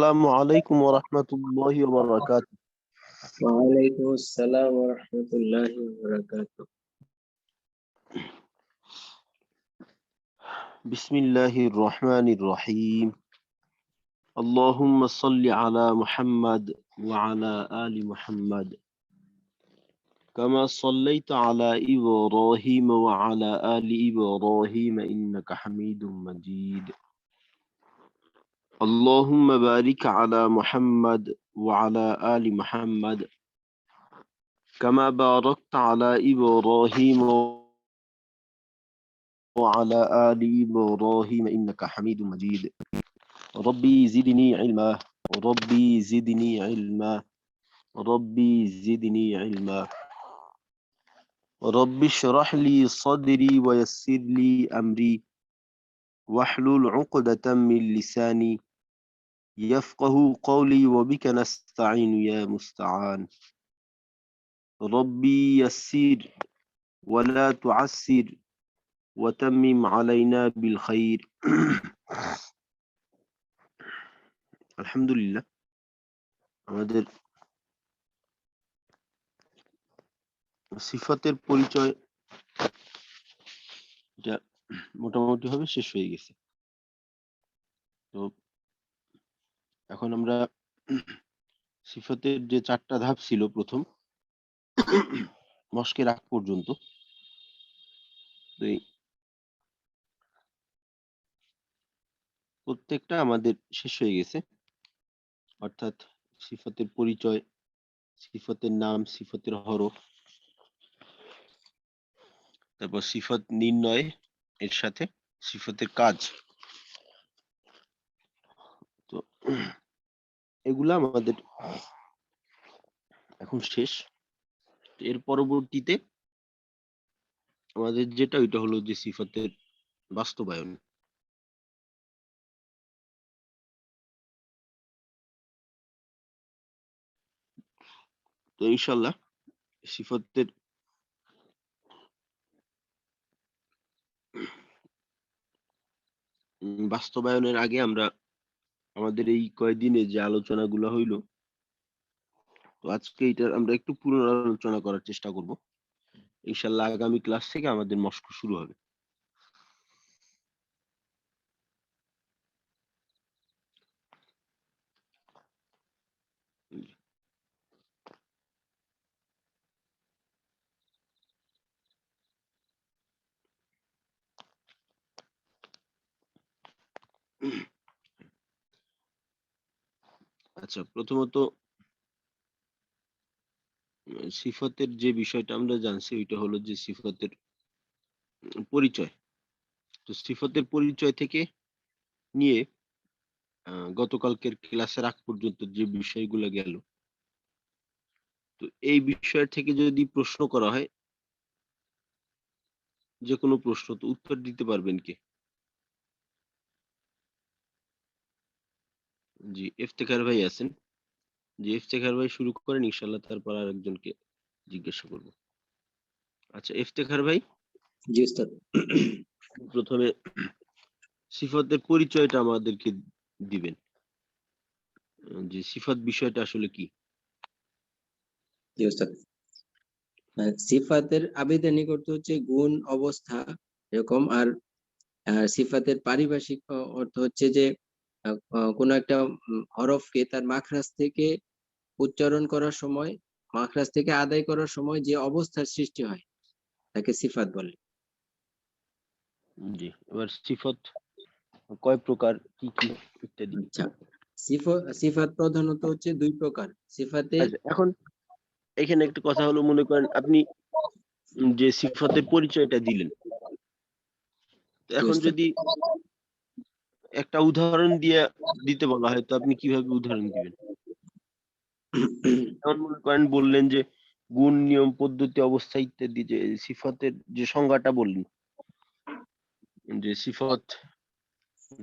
السلام عليكم ورحمة الله وبركاته. وعليكم السلام ورحمة الله وبركاته. بسم الله الرحمن الرحيم. اللهم صل على محمد وعلى آل محمد كما صليت على إبراهيم وعلى آل إبراهيم إنك حميد مجيد. اللهم بارك على محمد وعلى آل محمد كما باركت على إبراهيم وعلى آل إبراهيم إنك حميد مجيد. ربي زدني علما ربي زدني علما ربي زدني علما ربي اشرح لي صدري ويسر لي أمري واحلل عقدة من لساني يفقه قولي وبك نستعين يا مستعان. ربي يسر ولا تعسر وتمم علينا بالخير. আলহামদুলিল্লাহ আমাদের সিফাতের পরিচয় এটা মোটামুটি ভাবে শেষ হয়ে গেছে। তো এখন আমরা সিফাতের যে চারটা ধাপ ছিল প্রথম মস্কের আগ পর্যন্ত, তো এই প্রত্যেকটা আমাদের শেষ হয়ে গেছে। অর্থাৎ সিফাতের পরিচয়, সিফাতের নাম, সিফাতের হরফ, তারপর সিফাত নির্ণয়, এর সাথে সিফাতের কাজ। তো এগুলা আমাদের এখন শেষ। এর পরবর্তীতে আমাদের যেটা ওইটা হলো যে সিফাতের বাস্তবায়ন। তো ইনশাল্লাহ সিফাতের বাস্তবায়নের আগে আমরা আমাদের এই কয়েকদিনে যে আলোচনাগুলো হইলো, তো আজকে এটার আমরা একটু পুনরালোচনা করার চেষ্টা করব। ইনশাল্লাহ আগামী ক্লাস থেকে আমাদের মস্ক শুরু হবে। আচ্ছা, প্রথমত সিফাতের যে বিষয়টা আমরা জানছি ওইটা হলো যে সিফাতের পরিচয়। তো সিফাতের পরিচয় থেকে নিয়ে গতকালকের ক্লাসের আগ পর্যন্ত যে বিষয়গুলো গেল, তো এই বিষয় থেকে যদি প্রশ্ন করা হয়, যে কোনো প্রশ্ন, তো উত্তর দিতে পারবেন কে? জি, ইফতেখার ভাই আছেন। জি, ইফতেখার ভাই শুরু করেন, ইনশাল্লাহ তারপর আরেকজনকে জিজ্ঞাসা করব। আচ্ছা ইফতেখার ভাই, জি উস্তাদ। প্রথমে সিফাতের পরিচয়টা আমাদেরকে দিবেন, যে সিফাত বিষয়টা আসলে কি? জি উস্তাদ। সিফাতের আবেদনিক অর্থ হচ্ছে গুণ, অবস্থা এরকম। আর সিফাতের পারিভাষিক অর্থ হচ্ছে যে কোনো একটা হরফকে তার মাখরাজ থেকে উচ্চারণ করার সময়, মাখরাজ থেকে আদায় করার সময় যে অবস্থার সৃষ্টি হয় তাকে সিফাত বলে। জি, এবার সিফাত কয় প্রকার, কি কি ইত্যাদি। আচ্ছা, সিফাত প্রধানত হচ্ছে দুই প্রকার। সিফাতের আচ্ছা, এখন এখানে একটা কথা হলো, মনে করেন আপনি যে সিফাতের পরিচয়টা দিলেন, এখন যদি একটা উদাহরণ দিয়ে দিতে বলা হয়, তো আপনি কিভাবে উদাহরণ দিবেন? যেমন মনে করেন বললেন যে গুণ, নিয়ম, পদ্ধতি, অবস্থা ইত্যাদি, যে সিফাতের যে সংজ্ঞাটা বললেন, যে সিফাত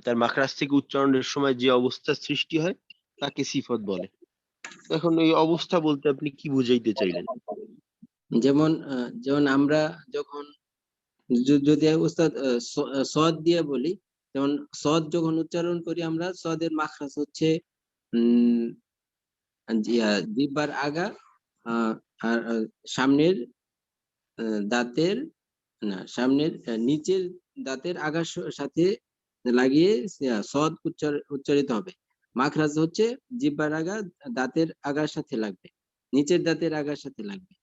তার মাখরাজ থেকে উচ্চারণের সময় যে অবস্থার সৃষ্টি হয় তাকে সিফাত বলে। এখন এই অবস্থা বলতে আপনি কি বুঝাইতে চাইলেন? যেমন যেমন আমরা যখন যদি উস্তাদ সদ দিয়ে বলি, যেমন সদ যখন উচ্চারণ করি আমরা, সদের মাখরাজ হচ্ছে উম জিহ্বার আগা আর সামনের দাঁতের সামনের নিচের দাঁতের আগার সাথে লাগিয়ে সদ উচ্চারিত হবে। মাখরাজ হচ্ছে জিহ্বার আগা দাঁতের আগার সাথে লাগবে, নিচের দাঁতের আগার সাথে লাগবে।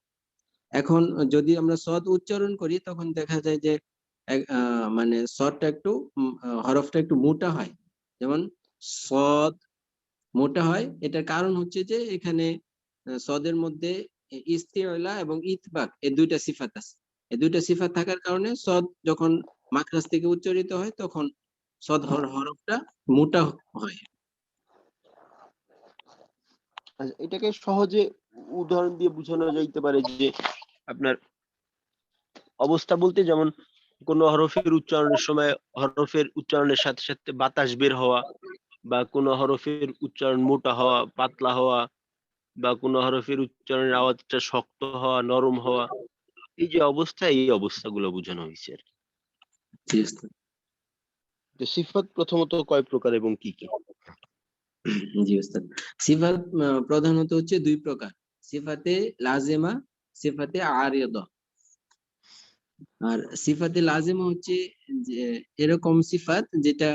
এখন যদি আমরা সদ উচ্চারণ করি তখন দেখা যায় যে মানে সদটা একটু হরফটা একটু মোটা হয়। যেমন সদ মোটা হয়, এটার কারণ হচ্ছে যে এখানে সদের মধ্যে ইস্তিআলা এবং ইতবাক এই দুইটা সিফাত আছে। এই দুইটা সিফাত থাকার কারণে সদ যখন মাখরাজ থেকে উচ্চারিত হয় তখন সদ হরফটা মোটা হয়। আচ্ছা, এটাকে সহজে উদাহরণ দিয়ে বোঝানো যাইতে পারে যে আপনার অবস্থা বলতে, যেমন কোন হরফের উচ্চারণের সময় হরফের উচ্চারণের সাথে সাথে বাতাস বের হওয়া, বা কোন হরফের উচ্চারণ মোটা হওয়া, পাতলা হওয়া, বা কোন হরফের উচ্চারণের আওয়াজটা শক্ত হওয়া, নরম হওয়া, এই যে অবস্থা, এই অবস্থাগুলো বোঝানো হয়েছে আর কি। জি ওস্তাদ। তো সিফাত প্রথমত কয় প্রকার এবং কি কি? জি ওস্তাদ। সিফাত প্রধানত হচ্ছে দুই প্রকার, সিফাতে লাজেমা, সিফাতে আরিদা। আর সিফাতে লাজেমা হচ্ছে যে এরকম সিফাত যেটা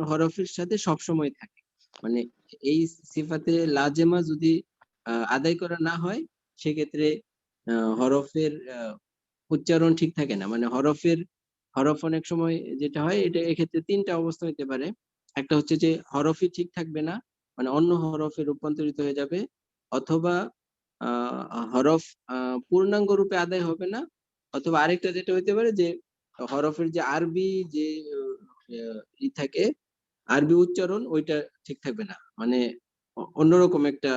হরফের সাথে সবসময় থাকে। মানে এই সিফাতে লাজেমা যদি আদায় করা না হয় সেক্ষেত্রে হরফের উচ্চারণ ঠিক থাকে না। মানে হরফ অনেক সময় যেটা হয়, এটা এক্ষেত্রে তিনটা অবস্থা হতে পারে। একটা হচ্ছে যে হরফই ঠিক থাকবে না, মানে অন্য হরফে রূপান্তরিত হয়ে যাবে, অথবা হরফ পূর্ণাঙ্গ রূপে আদায় হবে না, অথবা আরেকটা যেটা হইতে পারে যে হরফের যে আরবি যে থাকে, আরবি উচ্চারণ ওইটা ঠিক থাকবে না, মানে অন্যরকম একটা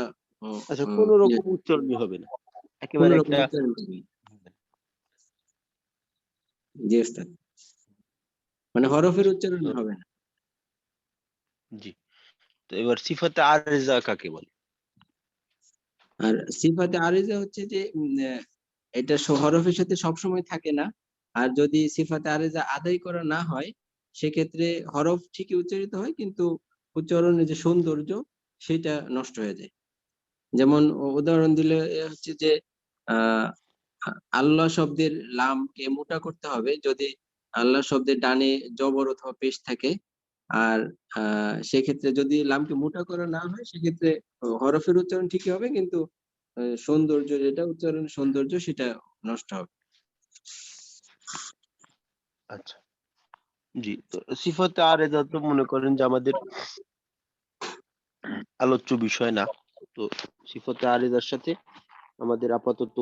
আচ্ছা, কোন রকম উচ্চারণই হবে না, একেবারে অন্যরকম একটা। উচ্চারণ থাকবে। জি ওস্তাদ, মানে হরফের উচ্চারণ তো হবে না। জি, তো এবার সিফাতে আরেজা কাকে বলে? আর সিফাতে আরিজা হচ্ছে যে এটা হরফের সাথে সবসময় থাকে না। আর যদি সিফাতে আরিজা আদায় করা না হয় সেক্ষেত্রে হরফ ঠিকই উচ্চারিত হয় কিন্তু উচ্চারণের যে সৌন্দর্য সেটা নষ্ট হয়ে যায়। যেমন উদাহরণ দিলে হচ্ছে যে আহ আল্লাহ শব্দের লামকে মোটা করতে হবে যদি আল্লাহ শব্দের ডানে জবর অথবা পেশ থাকে। আর সেক্ষেত্রে যদি লামকে মোটা করা না হয় সেক্ষেত্রে হরফের উচ্চারণ ঠিকই হবে কিন্তু সৌন্দর্য যেটা উচ্চারণের সৌন্দর্য সেটা নষ্ট হবে। আচ্ছা, জি, তো সিফাতে আরেজা তো মনে করেন যে আমাদের আলোচ্য বিষয় না। তো সিফাতে আরেজার সাথে আমাদের আপাতত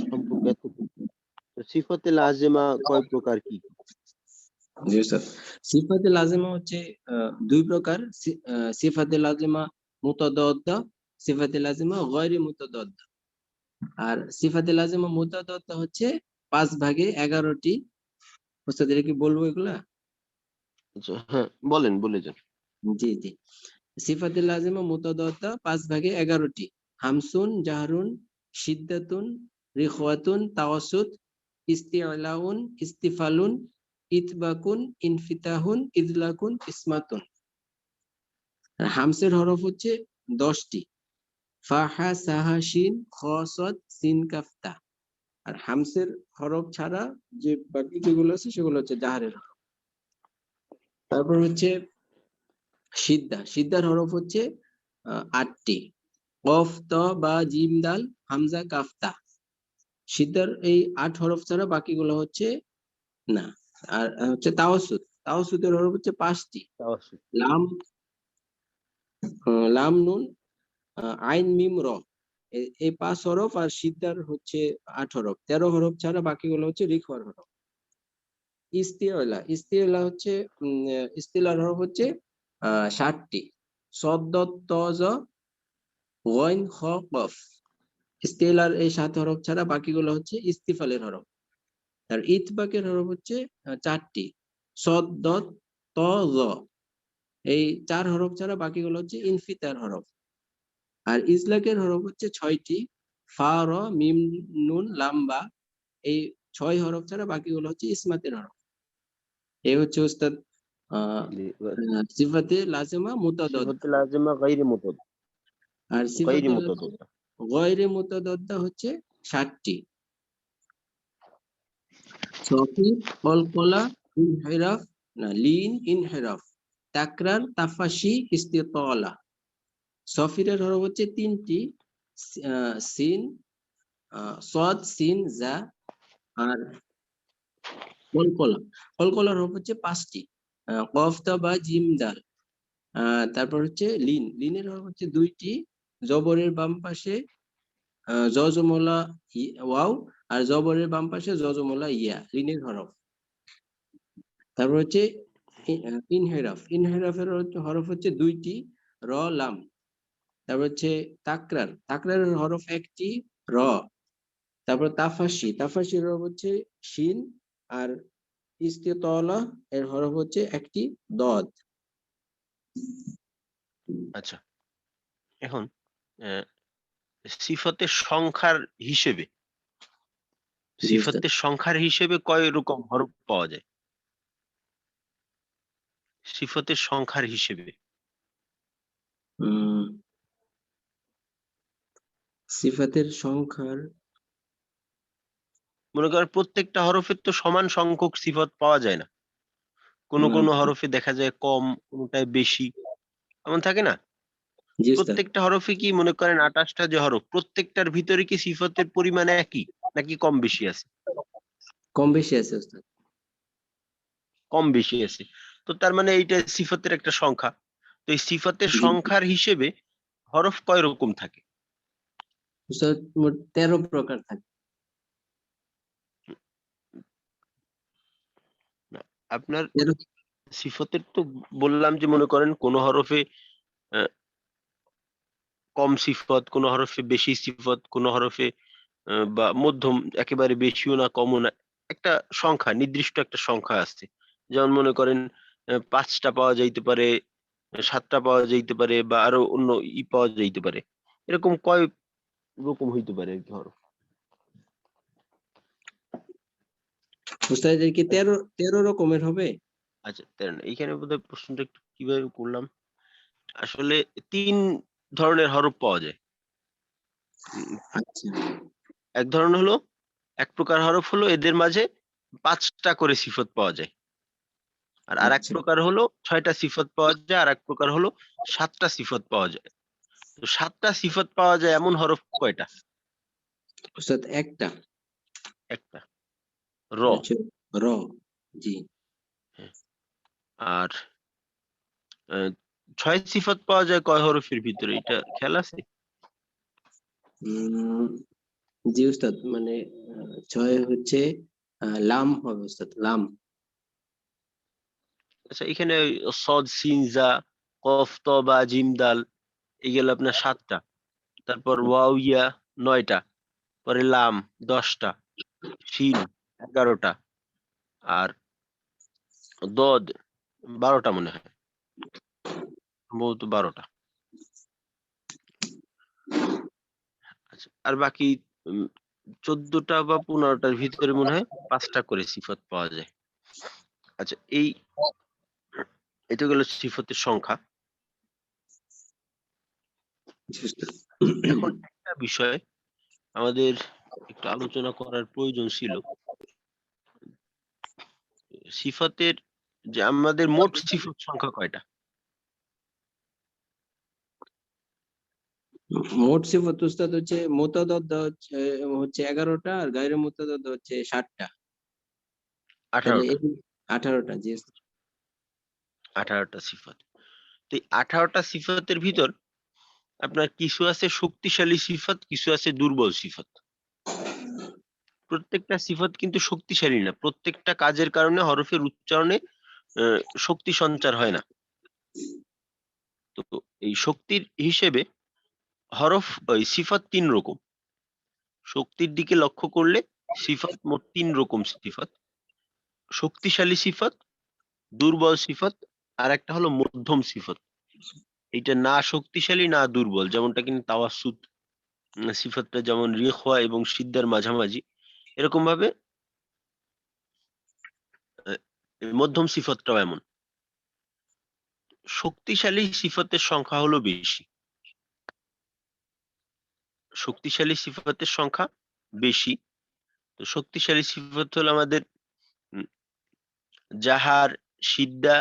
সম্পর্ক এতটুকু। তো সিফাতে লাজেমা কয় প্রকার কি? জি স্যার। সিফাতে লাজেমা হচ্ছে দুই প্রকার, সিফাতে লাজেমা মুতাদাদ্দা, সিফাতে লাজেমা গয়রি মুতাদাদ্দা। আর সিফাতে লাজেমা মুতাদাদ্দা হচ্ছে 5 ভাগে 11টি। ওস্তাদ এটা কি বলবো এগুলা? আচ্ছা, হ্যাঁ, বলেন, বলে যান। জি জি। সিফাতে লাজেমা মুতাদাদ্দা 5 ভাগে 11টি। হামসুন, জাহরুন, শিদ্দাতুন, রিখওয়াতুন, তাওয়াসুত, ইস্তিআলাউন, ইস্তিফালুন, ইতবাকুন, ইনফিতাহুন, ইদলাকুন, ইসমাতুন। আর হামসের হরফ হচ্ছে 10টি, ফাহা, সাহা, শিন, খ, সদ, সিন, কাফ, তা। আর হামসের হরফ ছাড়া যে বাকি যেগুলো আছে সেগুলো হচ্ছে জাহারের হরফ। তারপর হচ্ছে সিদ্ধার হরফ হচ্ছে 8টি, কফ, ত, বা, জিম, দাল, হামজা, কাফ, তা। সিদ্ধার এই 8 হরফ ছাড়া বাকিগুলো হচ্ছে না। আর হচ্ছে তাওয়াসুদের হরফ হচ্ছে 5টি, তাওয়াসসুল। লাম, লাম, নুন, আইন, মিম, র। এই 5 হরফ। আর সিদ্ধার হচ্ছে 8 হরফ, 13 হরফ ছাড়া বাকিগুলো হচ্ছে রিখওয়ার হরফ। ইস্তিলা হচ্ছে ইস্তিলার হরফ হচ্ছে 60টি, সদ, দত, ত, জ, গইন, খ, কফ। ইস্তিলার এই 7 হরফ ছাড়া বাকিগুলো হচ্ছে ইস্তিফালের হরফ। আর ইতবাকের হরফ হচ্ছে 4টি, সদ, দত, ত, জ। এই 4 হরফ ছাড়া বাকিগুলো হচ্ছে ইনফিতার হরফ। আর ইজলাকের হরফ হচ্ছে 6টি, ফা, র, মিম, নুন, লাম, বা। এই 6 হরফ ছাড়া বাকিগুলো হচ্ছে ইসমাতের হরফ। এই হচ্ছে উস্তাদ আহ সিফাতে লাজেমা মুতাদাদ্দা, সিফাতে লাজিমা গায়রে আর সিফাতে মুতাদাদ্দা। গয়রে মুতাদাদ্দা হচ্ছে 60টি। সফির, কলকলা, ইনহিরাফ, না লিন, ইনহিরাফ, তাকরার, তাফাশি, ইস্তিতালা। সফিরের হরফ হচ্ছে 3টি, সিন, সদ, সিন, জা। আর কলকলা, কলকলার হরফ হচ্ছে 5টি, কফ, তা, বা, জিম, দাল। তারপর হচ্ছে লিন, লিনের হরফ হচ্ছে 2টি, জবরের বাম পাশে জজমলা ওয়াও, আর জবরের বাম পাশে জজমলা ইয়া, লিনের হরফ। তারপর হচ্ছে ইনহেরাফ, ইনহেরাফের হরফ হচ্ছে 2টি, র, লাম। তারপর হচ্ছে তাকরার, তাকরারের হরফ 1টি, র। তারপর তাফাশি, তাফাশির হরফ হচ্ছে শিন, আর ইস্তিতলা এর হরফ হচ্ছে 1টি, দদ। আচ্ছা, এখন সিফাতের সংখ্যার হিসেবে জি উস্তাদ। সিফাতের সংখ্যার হিসেবে কয় রকম হরফ পাওয়া যায়? সিফাতের সংখ্যার হিসেবে উম সিফাতের সংখ্যার, মনে করেন প্রত্যেকটা হরফের তো সমান সংখ্যক সিফাত পাওয়া যায় না। কোনো উম, কোনো হরফে দেখা যায় কম, কোনোটায় বেশি, এমন থাকে না? জি উস্তাদ। প্রত্যেকটা হরফে কি মনে করেন 28টা যে হরফ, প্রত্যেকটার ভিতরে কি সিফাতের পরিমাণ একই নাকি কম বেশি আছে? কম বেশি আছে উস্তাদ। কম বেশি আছে। তো তার মানে এইটা সিফাতের একটা সংখ্যা। তো এই সিফাতের জি সংখ্যার হিসেবে হরফ কয় রকম থাকে? উস্তাদ, মোট 13 প্রকার থাকে। না, আপনার 13। সিফাতের তো বললাম যে মনে করেন কোন হরফে আহ, কম সিফত, কোন হরফে বেশি সিফত, কোন হরফে বা মধ্যম, একেবারে বেশিও না কমও না, একটা সংখ্যা, নির্দিষ্ট একটা সংখ্যা আছে। যেমন মনে করেন 5টা পাওয়া যাইতে পারে, 7টা পাওয়া যাইতে পারে, বা আরো অন্য পাওয়া যাইতে পারে। এরকম কয় রকম হইতে পারে আর কি হরফ? উস্তাদ এর কি 13 রকমের হবে? আচ্ছা, তাই না, এইখানে বোধহয় প্রশ্নটা একটু কিভাবে করলাম। আসলে 3 ধরনের হরফ পাওয়া যায়। উম, আচ্ছা এক ধরনের হলো, এক প্রকার হরফ হলো এদের মাঝে 5টা করে সিফত পাওয়া যায়। আর আরেক আচ্ছা প্রকার হলো 6টা সিফত পাওয়া যায়, আর এক প্রকার হলো 7টা সিফত পাওয়া যায়। তো 7টা সিফত পাওয়া যায় এমন হরফ কয়টা? উস্তাদ, একটা। একটা, র। এটা হচ্ছে র। জি। হ্যাঁ। আর 6 সিফত পাওয়া যায় কয় হরফের ভিতরে, এটা খেয়াল আছে? উম জি উস্তাদ, মানে 6 হচ্ছে লাম হবে উস্তাদ, লাম। আচ্ছা, এখানে ওই সদ, সিন, জা, কফ, ত, বা, জিম, দাল, এই গেল আপনার 7টা। তারপর ওয়াও, ইয়া 9টা, পরে লাম 10টা, শিন 11টা, আর দদ 12টা মনে হয়, সম্ভবত 12টা। আচ্ছা, আর বাকি 14টা বা 15টার ভিতরে মনে হয় 5টা করে সিফত পাওয়া যায়। আচ্ছা, এটা গেল সিফতের সংখ্যা। জি উস্তাদ। এখন একটা বিষয় আমাদের একটু আলোচনা করার প্রয়োজন ছিল। সিফতের যে আমাদের মোট সিফত সংখ্যা কয়টা? মোট সিফত উস্তাদ হচ্ছে মুতাদাদ্দা হচ্ছে 11টা, আর গায়রে মুতাদাদ্দা হচ্ছে 60টা। তাহলে 18টা। 18টা। জি উস্তাদ। 18টা সিফত। তো এই 18টা সিফতের ভিতর আপনার কিছু আছে শক্তিশালী সিফত, কিছু আছে দুর্বল সিফত। প্রত্যেকটা সিফত কিন্তু শক্তিশালী না, প্রত্যেকটা কাজের কারণে হরফের উচ্চারণে শক্তি সঞ্চার হয় না। তো এই শক্তির হিসেবে হরফ ওই সিফাত 3 রকম। শক্তির দিকে লক্ষ্য করলে সিফাত মোট 3 রকম সিফাত: শক্তিশালী সিফাত, দুর্বল সিফাত, আর একটা হলো মধ্যম সিফাত। এইটা না শক্তিশালী না দুর্বল, যেমনটা কিন্তু তাওয়াসসুত সিফাতটা যেমন রিখওয়া এবং সিদ্ধার মাঝামাঝি, এরকম ভাবে আহ, এই মধ্যম সিফাতটাও এমন। শক্তিশালী সিফাতের সংখ্যা হলো বেশি। শক্তিশালী সিফাতের সংখ্যা বেশি। তো শক্তিশালী সিফাত হলো আমাদের উম, জাহার, সিদ্দা,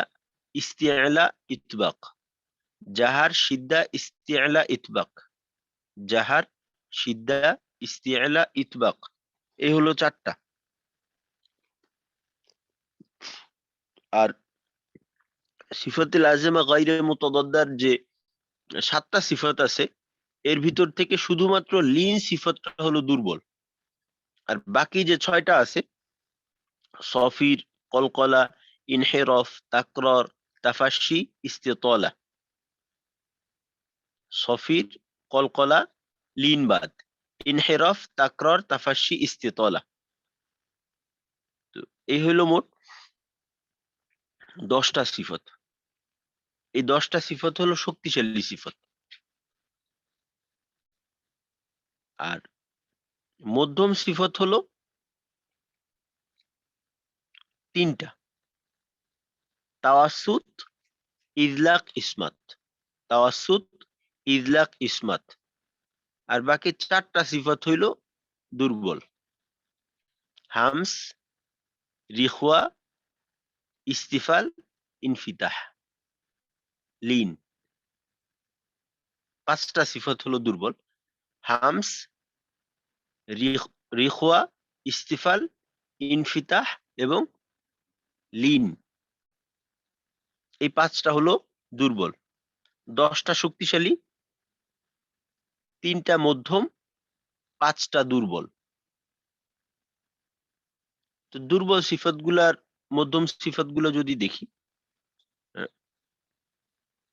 ইস্তিআলা, ইতবাক। জাহার, সিদ্দা, ইস্তিআলা, ইতবাক। জাহার, সিদ্দা, ইস্তিআলা, ইতবাক। এই হলো 4টা। আর সিফাতে লাজেমা গায়রে মুতাদাদ্দার যে 7টা সিফাত আছে, এর ভিতর থেকে শুধুমাত্র লিন সিফাতটা হলো দুর্বল। আর বাকি যে 6টা আছে, সফির, কলকলা, ইনহেরফ, তাকরার, তাফাশি, ইস্তিতালা। সফির, কলকলা, লিন বাদ, ইনহেরফ, তাকরার, তাফাশি, ইস্তিতালা। তো এই হলো মোট 10টা সিফাত। এই 10টা সিফাত হলো শক্তিশালী সিফাত। আর মধ্যম সিফাত হলো 3টা: তাওয়াসসুত, ইজলাক, ইসমাত। তাওয়াসসুত, ইজলাক, ইসমাত। আর বাকি 4টা সিফাত হইল দুর্বল: হামস, রিখওয়া, ইস্তিফাল, ইনফিতাহ, লিন। 5টা সিফাত হলো দুর্বল: হামস, রিখওয়া, ইস্তিফাল, ইনফিতাহ এবং লিন। এই 5টা হলো দুর্বল। 10টা শক্তিশালী, 3টা মধ্যম, 5টা দুর্বল। তো দুর্বল সিফাতগুলার মধ্যম সিফাতগুলো যদি দেখি,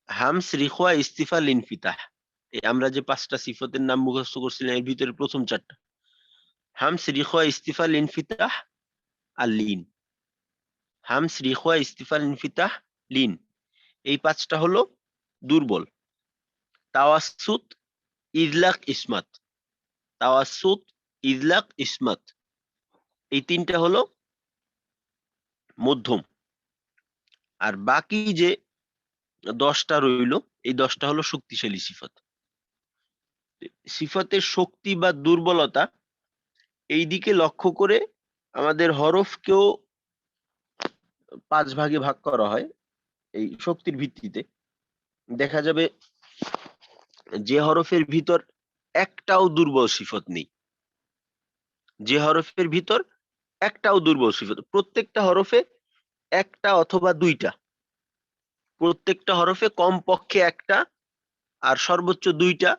হামস, রিখওয়া, ইস্তিফাল, ইনফিতাহ। আমরা যে 5টা সিফাতের নাম মুখস্থ করছিলাম, এর ভিতরে প্রথম 4টা: হামস, রিখওয়া, ইস্তিফাল, ইনফিতাহ আর লিন। হামস, রিখওয়া, ইস্তিফাল, ইনফিতাহ, লিন। এই 5টা হলো দুর্বল। তাওয়াসসুত, ইজলাক, ইসমাত। তাওয়াসসুত, ইজলাক, ইসমাত। এই 3টা হলো মধ্যম। আর বাকি যে 10টা রইল, এই 10টা হলো শক্তিশালী সিফাত। সিফাতের শক্তি বা দুর্বলতা এই দিকে লক্ষ্য করে আমাদের হরফকেও 5 ভাগে ভাগ করা হয়। এই শক্তির ভিত্তিতে দেখা যাবে যে হরফের ভিতর একটাও দুর্বল সিফত নেই। যে হরফের ভিতর একটাও দুর্বল সিফত, প্রত্যেকটা হরফে একটা অথবা 2টা, প্রত্যেকটা হরফে কমপক্ষে একটা আর সর্বোচ্চ 2টা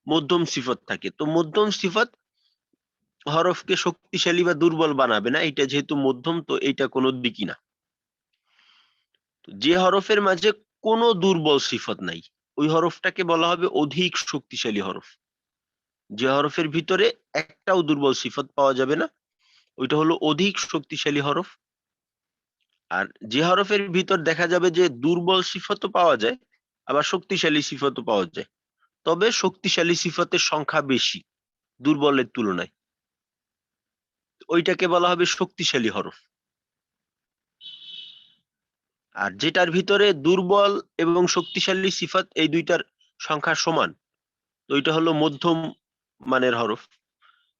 মধ্যম সিফত থাকে। তো মধ্যম সিফত হরফকে শক্তিশালী বা দুর্বল বানাবে না। এটা যেহেতু মধ্যম, তো এটা কোনো দিকই না। যে হরফের মাঝে কোনো দুর্বল সিফত নাই, ওই হরফটাকে বলা হবে অধিক শক্তিশালী হরফ। যে হরফের ভিতরে একটাও দুর্বল সিফত পাওয়া যাবে না, ওইটা হলো অধিক শক্তিশালী হরফ। আর যে হরফের ভিতর দেখা যাবে যে দুর্বল সিফতও পাওয়া যায়, আবার শক্তিশালী সিফতও পাওয়া যায়, তবে শক্তিশালী সিফতের সংখ্যা বেশি দুর্বলের তুলনায়, ওইটাকে বলা হবে শক্তিশালী হরফ। আর যেটার ভিতরে দুর্বল এবং শক্তিশালী সিফত এই দুইটার সংখ্যা সমান, তো ওইটা হলো মধ্যম মানের হরফ,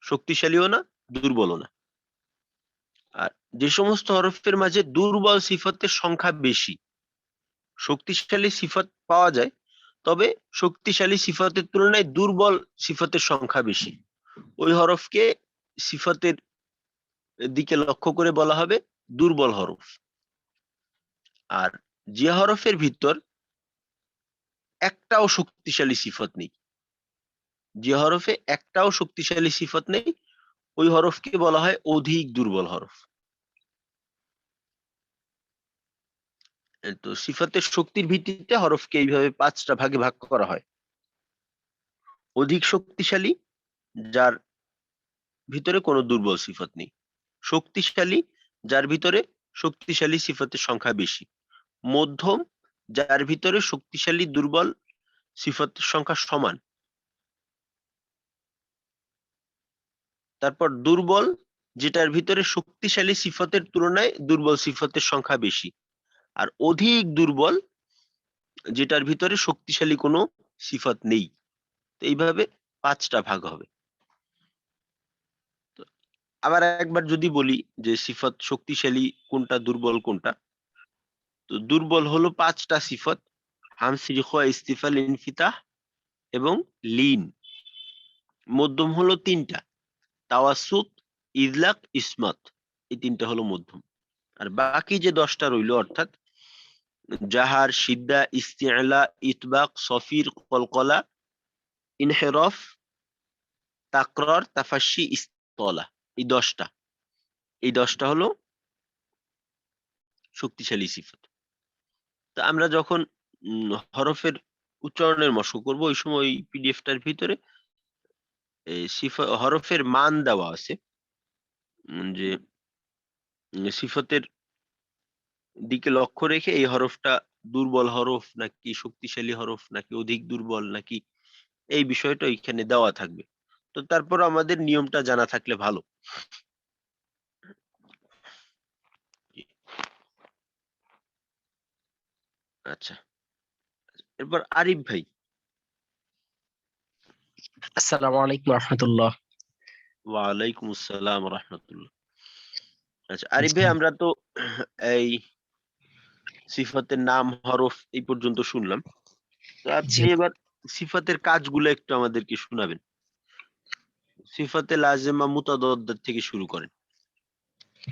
শক্তিশালীও না, দুর্বলও না। আর যে সমস্ত হরফের মাঝে দুর্বল সিফতের সংখ্যা বেশি, শক্তিশালী সিফত পাওয়া যায়, তবে শক্তিশালী সিফতের তুলনায় দুর্বল সিফতের সংখ্যা বেশি, ওই হরফকে সিফতের দিকে লক্ষ্য করে বলা হবে দুর্বল হরফ। আর যে হরফের ভিতর একটাও শক্তিশালী সিফত নেই, যে হরফে একটাও শক্তিশালী সিফত নেই, ওই হরফকে বলা হয় অধিক দুর্বল হরফ। তো সিফাতের শক্তির ভিত্তিতে হরফকে এইভাবে 5টা ভাগে ভাগ করা হয়: অধিক শক্তিশালী, যার ভিতরে কোনো দুর্বল সিফত নেই; শক্তিশালী, যার ভিতরে শক্তিশালী সিফতের সংখ্যা বেশি; মধ্যম, যার ভিতরে শক্তিশালী দুর্বল সিফতের সংখ্যা সমান; তারপর দুর্বল, যেটার ভিতরে শক্তিশালী সিফতের তুলনায় দুর্বল সিফতের সংখ্যা বেশি; আর অধিক দুর্বল, যেটার ভিতরে শক্তিশালী কোনো সিফাত নেই। তো এইভাবে ৫ টা ভাগ হবে। তো আবার একবার যদি বলি যে সিফাত শক্তিশালী কোনটা, দুর্বল কোনটা? তো দুর্বল হলো ৫ টা সিফাত। হামস, রিখওয়া, ইস্তিফাল, ইনফিতাহ এবং লিন। মধ্যম হলো ৩ টা। তাওয়াসসুত, ইদলাক, ইসমাত। এই ৩ টা হলো মধ্যম। আর বাকি যে ১০ টা রইল অর্থাৎ জাহার, সিদ্দা, ইস্তি'লা, ইতবাক, সফির, কলকলা, ইনহিরাফ, তাকরার, তাফাশশি, ইস্তালা। এই ১০ টা। এই ১০ টা হলো শক্তিশালী সিফাত। তো আমরা যখন হরফের উচ্চারণের মশক করব ওই সময় ওই পিডিএফটার ভিতরে হরফের মান দেওয়া আছে। যে সিফাতের দিকে লক্ষ্য রেখে এই হরফটা দুর্বল হরফ নাকি শক্তিশালী হরফ নাকি অধিক দুর্বল নাকি এই বিষয়টা ওইখানে দেওয়া থাকবে। তো তারপর আমাদের নিয়মটা জানা থাকলে ভালো। আচ্ছা, এরপর আরিফ ভাই। আসসালামু আলাইকুম রহমতুল্লাহ। ওয়ালাইকুম আসসালাম রাহমাতুল্লাহ। আচ্ছা আরিফ ভাই, আমরা তো এই সিফাতের নাম, হরফ এই পর্যন্ত শুনলাম। তো জি, আপনি এবার সিফাতের কাজগুলো একটু আমাদেরকে শোনাবেন। সিফাতে লাজেমা মুতাদাদ্দাত থেকে শুরু করেন,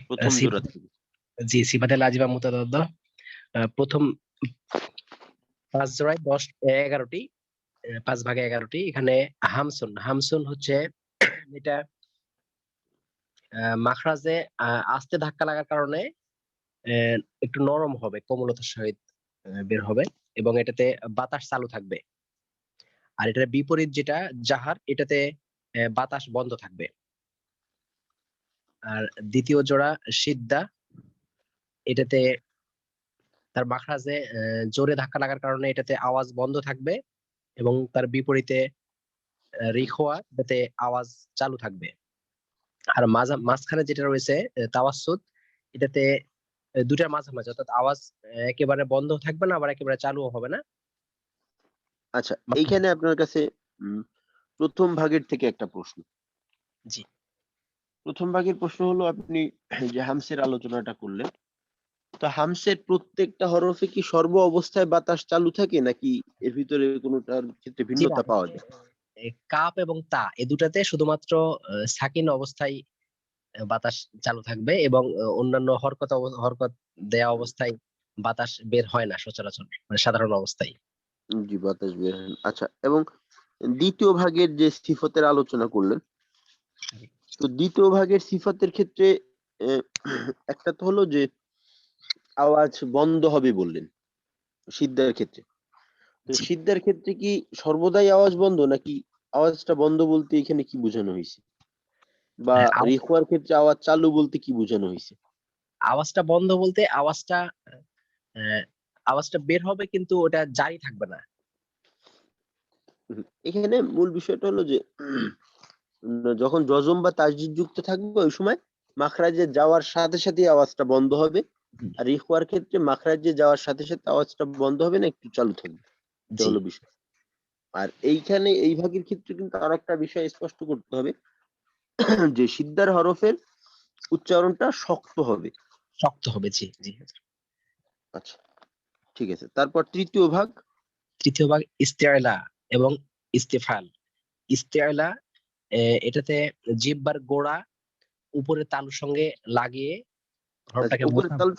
প্রথম জোড়া থেকে। জি, সিফাতে লাজিমা মুতাদাদ্দ প্রথম ৫ জোড়ায় ১১টি, ৫ ভাগে ১১টি। এখানে হামসুন, হামসুন হচ্ছে এটা মাখরাজে আস্তে ধাক্কা লাগার কারণে একটু নরম হবে, কোমলতার সহিত বের হবে এবং এটাতে বাতাস চালু থাকবে। আর এটার বিপরীত যেটা জাহার, এটাতে বাতাস বন্ধ থাকবে। আর দ্বিতীয় জোড়া সিদ্দা, এটাতে তার মাখরাজে জোরে ধাক্কা লাগার কারণে এটাতে আওয়াজ বন্ধ থাকবে এবং তার বিপরীতে রিখওয়া, এটাতে আওয়াজ চালু থাকবে। আর মাঝখানে যেটা রয়েছে তাওয়াসসুত, এটাতে দুটার মাঝামাঝি, অর্থাৎ আওয়াজ একেবারে বন্ধ থাকবে না, আবার একেবারে চালুও হবে না। আচ্ছা, এইখানে আপনার কাছে প্রথম ভাগের থেকে একটা প্রশ্ন। জি, প্রথম ভাগের প্রশ্ন হলো, আপনি যে হামসের আলোচনাটা করলেন, তো হামসের প্রত্যেকটা হরফে কি সর্ব অবস্থায় বাতাস চালু থাকে নাকি এর ভিতরে কোনোটার ক্ষেত্রে জি না, ভিন্নতা পাওয়া যায়? কাপ এবং তা এ দুটাতে শুধুমাত্র সাকিন অবস্থায় বাতাস চালু থাকবে এবং অন্যান্য হরকত দেয়া অবস্থায় বাতাস বের হয় না সচরাচর, মানে সাধারণ অবস্থায়। জি, বাতাস বের হয় না। আচ্ছা, এবং দ্বিতীয় ভাগের যে সিফতের আলোচনা করলেন, তো দ্বিতীয় ভাগের সিফাতের ক্ষেত্রে আহ, একটা তো হলো যে আওয়াজ বন্ধ হবে বললেন সিদ্ধার ক্ষেত্রে। তো জি, সিদ্ধার ক্ষেত্রে কি সর্বদাই আওয়াজ বন্ধ নাকি আওয়াজটা বন্ধ বলতে এখানে কি বোঝানো হয়েছে? বা রিখওয়ার ক্ষেত্রে আওয়াজ চালু বলতে কি বোঝানো হয়েছে? আওয়াজটা বন্ধ বলতে আহ, আওয়াজটা বের হবে কিন্তু ওটা জারি থাকবে না। এখানে মূল বিষয়টা হলো যে যখন জজম বা তাসদিদ যুক্ত থাকবে ওই সময় মাখরাজে যাওয়ার সাথে সাথে আওয়াজটা বন্ধ হবে। আর রিখওয়ার ক্ষেত্রে মাখরাজে যাওয়ার সাথে সাথে আওয়াজটা বন্ধ হবে না, একটু চালু থাকবে। এটা জি, হলো বিষয়। আর এইখানে এই ভাগের ক্ষেত্রে কিন্তু আর একটা বিষয় স্পষ্ট করতে হবে যে সিদ্ধার হরফের উচ্চারণটা শক্ত হবে। শক্ত হবে। জি, জি। আচ্ছা, ঠিক আছে। তারপর তৃতীয় ভাগ। তৃতীয় ভাগ ইস্তেআলা এবং ইস্তেফাল। ইস্তেআলা এটাতে জিহ্বার গোড়া উপরে তালুর সঙ্গে লাগিয়ে আচ্ছা, হরফটাকে উপরের মোটা। তালু,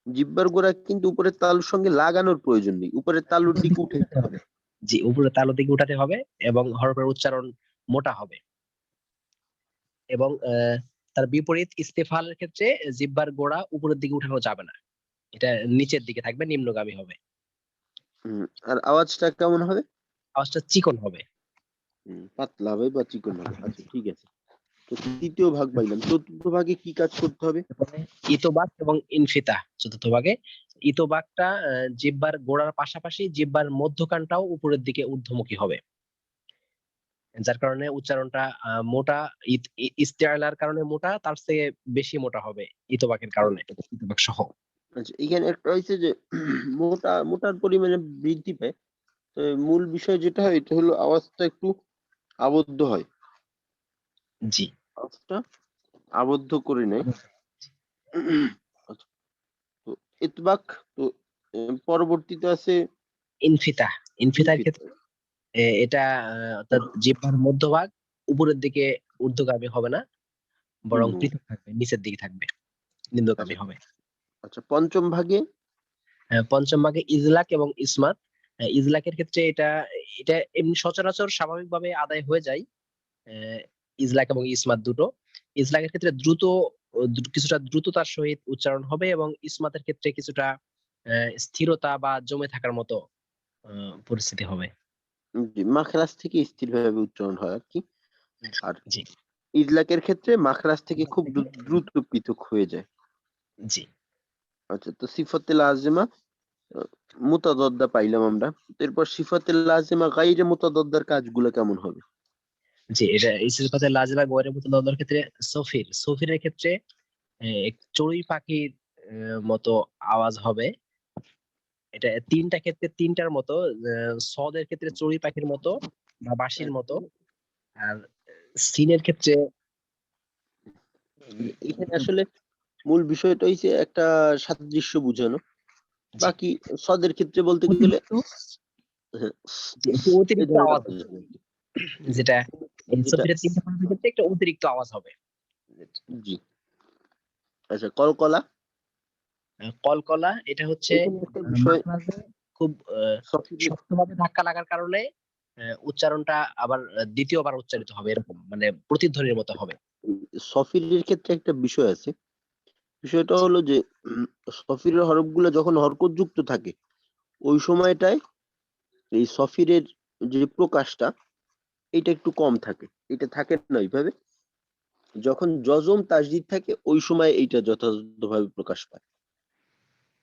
জিহ্বার গোড়া কিন্তু উপরের তালুর সঙ্গে লাগানোর প্রয়োজন নেই, উপরের তালুর দিকে উঠাইতে হবে। জি, উপরে তালুর দিকে উঠাতে হবে এবং হরফের উচ্চারণ মোটা হবে। এবং তার বিপরীত ইস্তেফালের ক্ষেত্রে জিহ্বার গোড়া উপরের দিকে উঠানো যাবে না, এটা নিচের দিকে থাকবে, নিম্নগামী হবে। আর আওয়াজটা কেমন হবে? আওয়াজটা চিকন হবে। পাতলা হবে বা চিকন হবে। আচ্ছা, ঠিক আছে। তো তৃতীয় ভাগ পাইলাম। চতুর্থ ভাগে কি কাজ করতে হবে? তারপরে ইতোবাক এবং ইনফিতাহ চতুর্থ ভাগে। ইতোবাকটা জিহ্বার গোড়ার পাশাপাশি জিহ্বার মধ্যখানটাও উপরের দিকে ঊর্ধ্বমুখী হবে, যার কারণে উচ্চারণটা মোটা। ইস্তেআলার কারণে মোটা, তার থেকে বেশি মোটা হবে ইতোবাকের কারণে, ইতোবাক সহ। আচ্ছা, এখানে একটা হয়েছে যে মোটার পরিমাণে বৃদ্ধি পায়। তো মূল বিষয় যেটা হয় এটা হলো আওয়াজটা একটু আবদ্ধ হয়। জি। আওয়াজটা আবদ্ধ করে নেয়। আচ্ছা, তো ইতবাক, তো পরবর্তীতে আছে ইনফিতাহ। ইনফিতার ইনফিত। ক্ষেত্রে এটা অর্থাৎ জিহ্বার মধ্যভাগ উপরের দিকে ঊর্ধ্বগামী হবে না, বরং হুম, পৃথক থাকবে, নিচের দিকে থাকবে, নিম্নগামী আচ্ছা, হবে। আচ্ছা, পঞ্চম ভাগে পঞ্চম ভাগে ইজলাক এবং ইসমাত। ইজলাকের ক্ষেত্রে এটা এটা এমনি সচরাচর স্বাভাবিকভাবে আদায় হয়ে যায়। আহ, ইজলাক এবং ইসমাত দুটো। ইজলাকের ক্ষেত্রে কিছুটা দ্রুততার সহিত উচ্চারণ হবে, এবং ইসমাতের ক্ষেত্রে কিছুটা স্থিরতা বা জমে থাকার মতো পরিস্থিতি হবে। জি, মাখরাজ থেকে স্থিরভাবে উচ্চারণ হয় আরকি। আর জি। ইজলাকের ক্ষেত্রে মাখরাজ থেকে ইজলাক খুব থেকে দ্রুত পৃথক হয়ে যায়। জি। আচ্ছা, তো সিফাতে লাজেমা আ মুতাদাদ্দা পাইলাম আমরা। এরপর সিফাতে লাজেমা গাইরে মুতাদাদ্দার কাজগুলো কেমন হবে? জি, এটা ইসির কথা লাজিমা গয়রের মতো দ্বন্দ্বের ক্ষেত্রে সফিরের ক্ষেত্রে চড়ুই পাখির মতো আওয়াজ হবে। এটা তিনটা ক্ষেত্রে তিনটার মতো। সদের ক্ষেত্রে চড়ুই পাখির মতো বা বাঁশির মতো। আর সিনের ক্ষেত্রে এখানে আসলে মূল বিষয়টা হইছে একটা সাদৃশ্য বুঝানো। জি বাকি সদের ক্ষেত্রে বলতে গেলে অতিরিক্ত, হ্যাঁ, একটু এই অতিরিক্ত ধরনের আওয়াজ হবে, বোঝানো আরকি। যেটা এই যেটা সফিরের তিনটা হরফের ক্ষেত্রে একটা অতিরিক্ত আওয়াজ হবে। জি। আচ্ছা, কলকলা। কলকলা এটা হচ্ছে এখানে একটা বিষয় মাখরাজে খুব সফিরের শক্তভাবে ধাক্কা লাগার কারণে উচ্চারণটা আবার দ্বিতীয়বার উচ্চারিত হবে, এরকম মানে প্রতিধ্বনির মতো হবে। সফিরের ক্ষেত্রে একটা বিষয় আছে। বিষয়টা জি হলো যে সফিরের হরফগুলো যখন হরকতযুক্ত থাকে ওই সময়টায় এই সফিরের যে প্রকাশটা এটা একটু কম থাকে। এটা থাকে না ওইভাবে। যখন যজম তাসদিদ থাকে ওই সময় এইটা যথাযথভাবে প্রকাশ পায়।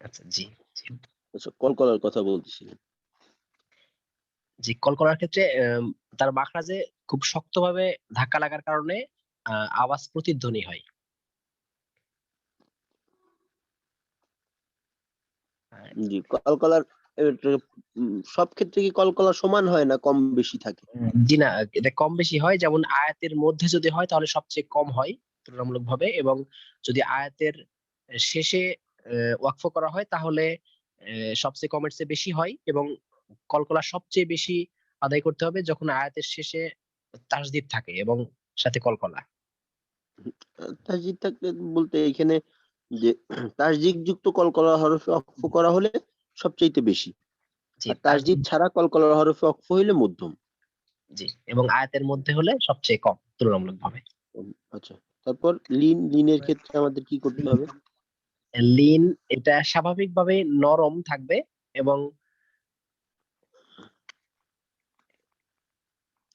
আচ্ছা। জি জি। আচ্ছা, কলকলার কথা বলতেছিলেন। জি, কলকলার ক্ষেত্রে তার মাখরাজে খুব শক্তভাবে ধাক্কা লাগার কারণে আওয়াজ প্রতিধ্বনি হয়। আহ, জি, কলকলার সব ক্ষেত্রে কি কলকলা সমান হয় না কম বেশি থাকে? জি না, এটা কম বেশি হয়। যেমন আয়াতের মধ্যে যদি হয় তাহলে সবচেয়ে কম হয় তুলনামূলক ভাবে, এবং যদি আয়াতের শেষে ওয়াকফ করা হয় তাহলে সবচেয়ে কমের চেয়ে বেশি হয়। এবং কলকলা সবচেয়ে বেশি আদায় করতে হবে যখন আয়াতের শেষে তাসদিদ থাকে এবং সাথে কলকলা। তাসদিদ থাকলে বলতে এখানে যে তাসদিদ যুক্ত কলকলা হরফে ওয়াকফ করা হলে সবচাইতে বেশি। জি আর তাসদিদ তাসদিদ। ছাড়া কলকলা হরফে ওয়াকফ হইলে মধ্যম। জি, এবং আয়াতের মধ্যে হলে সবচেয়ে কম তুলনামূলক ভাবে। আচ্ছা। তারপর লিনের ক্ষেত্রে আমাদের কি করতে হবে? লিন এটা স্বাভাবিকভাবে নরম থাকবে, এবং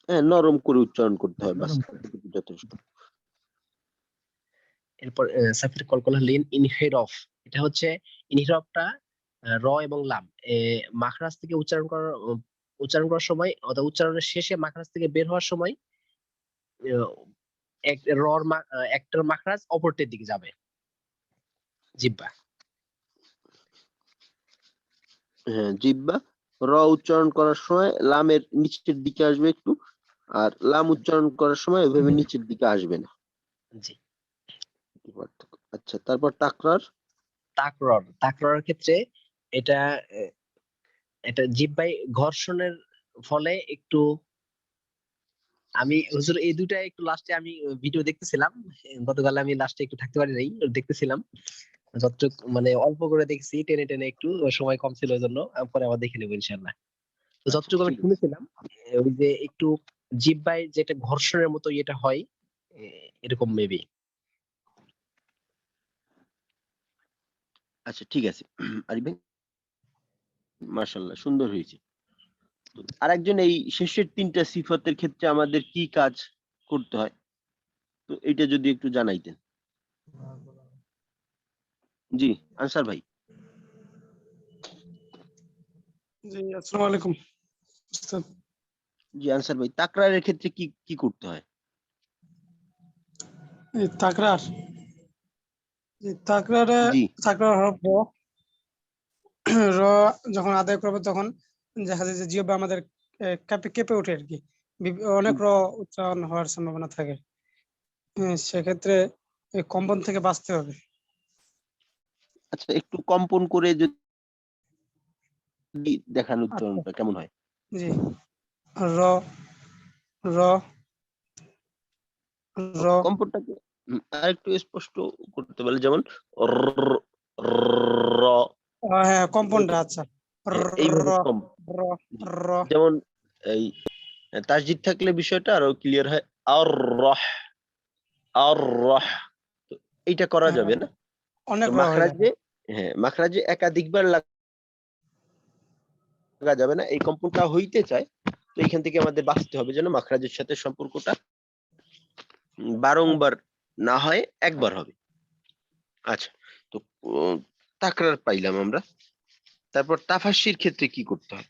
হ্যাঁ, নরম করে উচ্চারণ করতে হয় বাস নরম করে। এতটুকু যথেষ্ট। এরপর সাফির কলকলা লিন ইনহেরফ। এটা হচ্ছে ইনহেরফটা র এবং লাম মাখরাজ থেকে উচ্চারণ করার সময়, অর্থাৎ উচ্চারণের শেষে মাখরাজ থেকে বের হওয়ার সময় আহ, একটার মাখরাজ অপরটির দিকে যাবে, জিহ্বা। হ্যাঁ, জিহ্বা র উচ্চারণ করার সময় লামের নিচের দিকে আসবে একটু, আর লাম উচ্চারণ করার সময় ওইভাবে নিচের দিকে আসবে না। জি। কি পার্থক্য? আচ্ছা, তারপর তাকরার। তাকররের ক্ষেত্রে এটা এটা জিহ্বায় ঘর্ষণের ফলে একটু, আমি হুজুর এই দুটা একটু লাস্টে আমি ভিডিও দেখতেছিলাম। গতকাল আমি লাস্টে একটু থাকতে পারি নাই, দেখতেছিলাম যতটুকু মানে অল্প করে দেখছি, টেনে টেনে একটু, সময় কম ছিল ওই জন্য। পরে আবার দেখে নেবো ইনশাল্লাহ। তো আচ্ছা, যতটুকু আমি ঠিক আছে। শুনেছিলাম ওই যে একটু জিহ্বায় যেটা ঘর্ষণের মতো ইয়েটা হয়, এরকম মেবি। আচ্ছা, ঠিক আছে। আরিফ ভাই, মাশাআল্লাহ সুন্দর হয়েছে। তো আরেকজন এই শেষের ৩ টা সিফাতের ক্ষেত্রে আমাদের কি কাজ করতে হয়? তো এইটা যদি একটু জানাইতেন। জি, আনসার ভাই। জি, আসসালামু আলাইকুম উস্তাদ। জি, আনসার ভাই। তাকরারের ক্ষেত্রে কি করতে হয়? তাকরার, জি তাকরারে জি, তাকরার হরফ র, র যখন আদায় করবো তখন দেখা যায় যে জিহ্বা আমাদের কেঁপে কেঁপে ওঠে আর কি, অনেক র উচ্চারণ হওয়ার সম্ভাবনা থাকে। সেক্ষেত্রে এই কম্পন থেকে বাঁচতে হবে। আচ্ছা, একটু কম্পন করে যদি দেখান আচ্ছা, উচ্চারণটা কেমন হয়? জি, র র র কম্পনটাকে আর একটু স্পষ্ট করতে পারলে, যেমন র র, হ্যাঁ, কম্পনটা আচ্ছা, হ্যাঁ, র এইভাবে র র যেমন এই তাসজিদ থাকলে বিষয়টা আরো ক্লিয়ার হয়। আর রহ, আর রহ, তো এইটা করা হ্যাঁ, যাবে না। অনেক তো র হয়ে যাবে। মাখরাজে একাধিকবার লাগা যাবে না, এই কম্পনটা হইতে চায়। তো এইখান থেকে আমাদের বাঁচতে হবে যেন মাখরাজের সাথে সম্পর্কটা বারংবার না হয়, একবার হবে। আচ্ছা, তো তাকরার পাইলাম আমরা। তারপর তাফাসসির ক্ষেত্রে কি করতে হয়?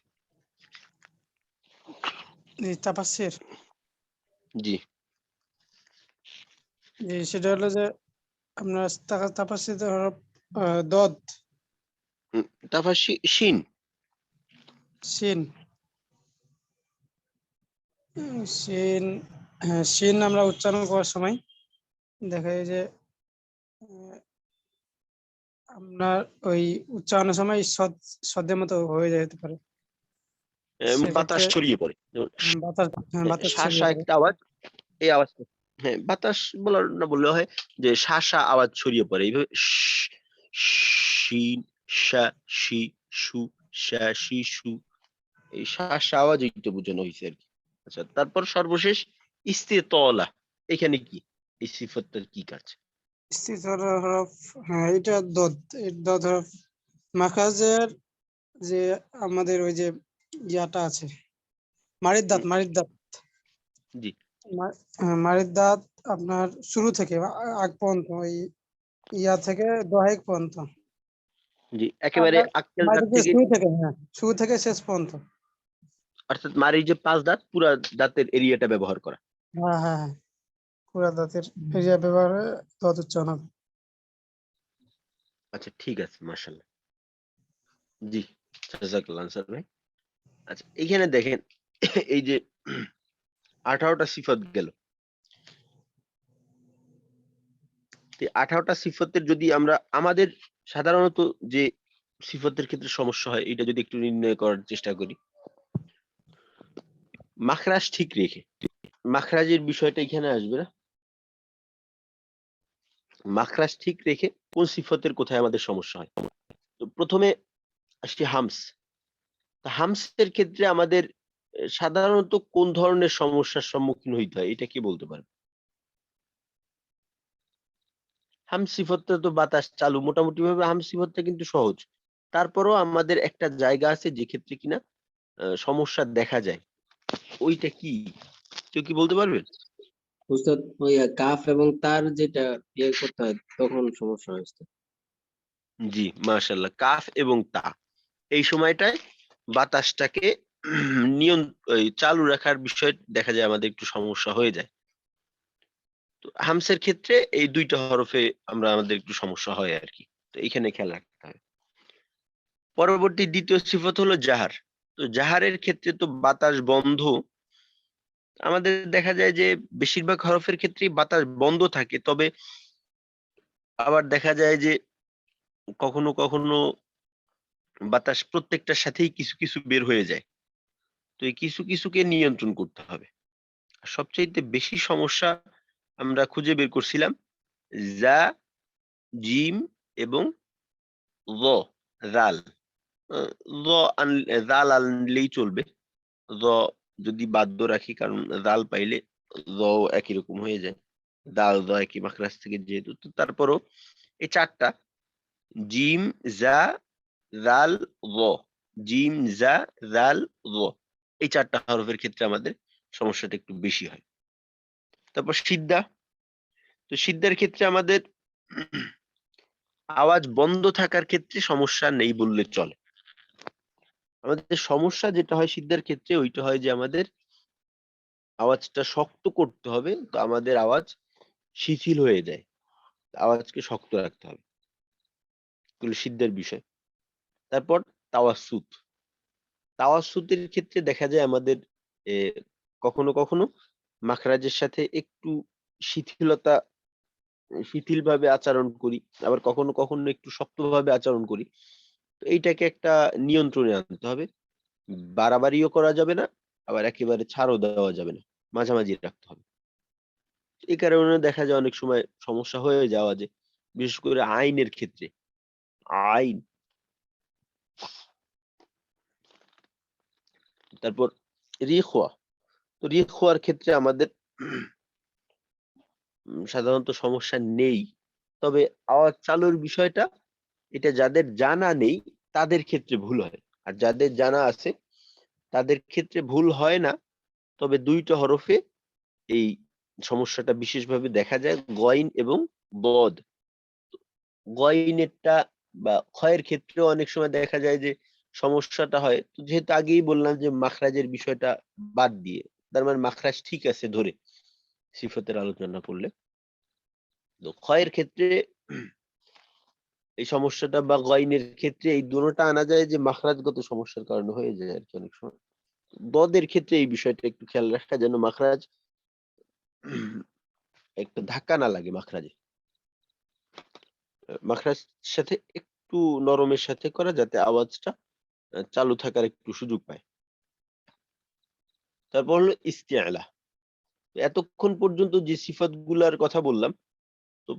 জি, তাফসীর, জি, জি, সেটা হলো যে আপনার তাফসীর হলো দদ, তাফাসসি শিন, শিন, শিন, হ্যাঁ, শিন আমরা উচ্চারণ করার সময় দেখা যায় যে আপনার ওই উচ্চারণের সময় শব্দের মতো হয়ে যেতে পারে। বাতাস সেক্ষেত্রে ছড়িয়ে পড়ে। বাতাস শা ছড়িয়ে শা পড়ে। একটা আওয়াজ, এই আওয়াজটা, বাতাস বলার না বললে হয় যে শা শা আওয়াজ ছড়িয়ে পড়ে এইভাবে। শিন, শা, শি, শু, শা, শি, শু, এই শা শা আওয়াজ এইটা বোঝানো হয়েছে আর কি। আচ্ছা, তারপর সর্বশেষ ইস্তেতলা, এখানে কি এই সিফাতটার কি কাজ? স্থিত হরফ, হ্যাঁ, এটা দদ, এই দদ হরফ মাখাজের যে আমাদের ওই যে ইয়াটা আছে, মারিদ দাঁত, মারিদ দাঁত, জি, মারিদ দাঁত আপনার শুরু থেকে আগ পর্যন্ত, ওই ইয়া থেকে দোহাইক পর্যন্ত, জি, একেবারে আপনার আক্কেল দাঁত মারিদের থেকে, শুরু থেকে, হ্যাঁ, শুরু থেকে শেষ পর্যন্ত। অর্থাৎ মারির যে 5 দাঁত, পুরা দাঁতের এরিয়াটা ব্যবহার করা। হ্যাঁ, হ্যাঁ, হ্যাঁ, পুরা দাঁতের এরিয়া ব্যবহারে দদ উচ্চারণ হবে। আচ্ছা, ঠিক আছে, মাশাআল্লাহ। জি, জাযাকাল্লাহ আনসার ভাই। আচ্ছা, এইখানে দেখেন এই যে 18টা সিফাত গেল। 18টা সিফাতের যদি আমরা আমাদের সাধারণত যে সিফাতের ক্ষেত্রে সমস্যা হয়, এটা যদি একটু নির্ণয় করার চেষ্টা করি, মাখরাজ ঠিক রেখে, মাখরাজের বিষয়টা এখানে আসবে না। মাখরাজ ঠিক রেখে কোন সিফাতের কোথায় আমাদের সমস্যা হয়। তো প্রথমে আসি হামস। হামসের ক্ষেত্রে আমাদের সাধারণত কোন ধরনের সমস্যার সম্মুখীন হইতে হয়, এটা কি বলতে পারেন? হাম সিফতটা তো বাতাস চালু, মোটামুটি ভাবে হাম সিফতটা কিন্তু সহজ। তারপরও আমাদের একটা জায়গা আছে যে ক্ষেত্রে কিনা সমস্যা দেখা যায়, ওইটা কি কেউ কি বলতে পারবেন? উস্তাদ, ওই কাফ এবং তার যেটা ইয়ে করতে হয় তখন সমস্যা হয়েছে। জি, মাশাআল্লাহ, কাফ এবং তা, এই সময়টায় বাতাসটাকে চালু রাখার বিষয় দেখা যায় আমাদের একটু সমস্যা হয়ে যায়। তো হামসের ক্ষেত্রে এই দুইটা হরফে আমাদের একটু সমস্যা হয় আর কি। তো এখানে খেয়াল রাখতে হবে। পরবর্তী দ্বিতীয় সিফত হলো জাহার। তো জাহারের ক্ষেত্রে তো বাতাস বন্ধ, আমাদের দেখা যায় যে বেশিরভাগ হরফের ক্ষেত্রেই বাতাস বন্ধ থাকে, তবে আবার দেখা যায় যে কখনো কখনো বাতাস প্রত্যেকটার সাথেই কিছু কিছু বের হয়ে যায়। তো এই কিছু কিছুকে নিয়ন্ত্রণ করতে হবে। আর সবচাইতে বেশি সমস্যা আমরা খুঁজে বের করছিলাম জা, জিম এবং ল, রাল। আহ, ল রাল আনলেই চলবে। জ যদি বাধ্য রাখি, কারণ রাল পাইলে জ একই রকম হয়ে যায়, দাল জ একই মাখরাজ থেকে যেহেতু। তো তারপরও এই চারটা, জিম, জা, রাল, ল, জিম, জা, রাল, ল, এই চারটা হরফের ক্ষেত্রে আমাদের সমস্যাটা একটু বেশি হয়। তারপর সিদ্ধা। তো সিদ্ধার ক্ষেত্রে আমাদের আওয়াজ বন্ধ থাকার ক্ষেত্রে সমস্যা নেই বললে চলে। আমাদের সমস্যা যেটা হয় সিদ্ধার ক্ষেত্রে, ওইটা হয় যে আমাদের আওয়াজটা শক্ত করতে হবে, তো আমাদের আওয়াজ শিথিল হয়ে যায়, আওয়াজকে শক্ত রাখতে হবে, এগুলো সিদ্ধের বিষয়। তারপর তাওয়াসুত। তাওয়াসুতের ক্ষেত্রে দেখা যায় আমাদের কখনো কখনো মাখরাজের সাথে একটু শিথিলভাবে আচরণ করি, আবার কখনো কখনো একটু শক্তভাবে আচরণ করি। তো এইটাকে একটা নিয়ন্ত্রণে আনতে হবে। বাড়াবাড়িও করা যাবে না, আবার একেবারে ছাড়ও দেওয়া যাবে না, মাঝামাঝি রাখতে হবে। এই কারণে দেখা যায় অনেক সময় সমস্যা হয়ে যাওয়া যে বিশেষ করে আইনের ক্ষেত্রে আইন, তারপর রিখওয়া। তো রিখওয়ার ক্ষেত্রে আমাদের সাধারণত সমস্যা নেই, তবে আওয়াজ চালুর বিষয়টা এটা যাদের জানা নেই তাদের ক্ষেত্রে ভুল হয়, আর যাদের জানা আছে তাদের ক্ষেত্রে ভুল হয় না। তবে দুইটা হরফে এই সমস্যাটা বিশেষভাবে দেখা যায়, গইন এবং বদ। গইনেরটা বা ক্ষয়ের ক্ষেত্রেও অনেক সময় দেখা যায় যে সমস্যাটা হয়। তো যেহেতু আগেই বললাম যে মাখরাজের বিষয়টা বাদ দিয়ে, তার মানে মাখরাজ ঠিক আছে ধরে সিফতের আলোচনা করলে, তো ক্ষয়ের ক্ষেত্রে এই সমস্যাটা বা গইনের ক্ষেত্রে এই দুটোটা আনা যায় যে মাখরাজগত সমস্যার কারণে হয়ে যায় আর কি অনেক সময়। বদের ক্ষেত্রে এই বিষয়টা একটু খেয়াল রাখা যেন মাখরাজ একটু ধাক্কা না লাগে মাখরাজে, মাখরাজ সাথে একটু নরমের সাথে করা যাতে আওয়াজটা চালু থাকার একটু সুযোগ পায়। তারপর হলো ইস্তিআলা। এতক্ষণ পর্যন্ত যে সিফাতগুলার কথা বললাম, তো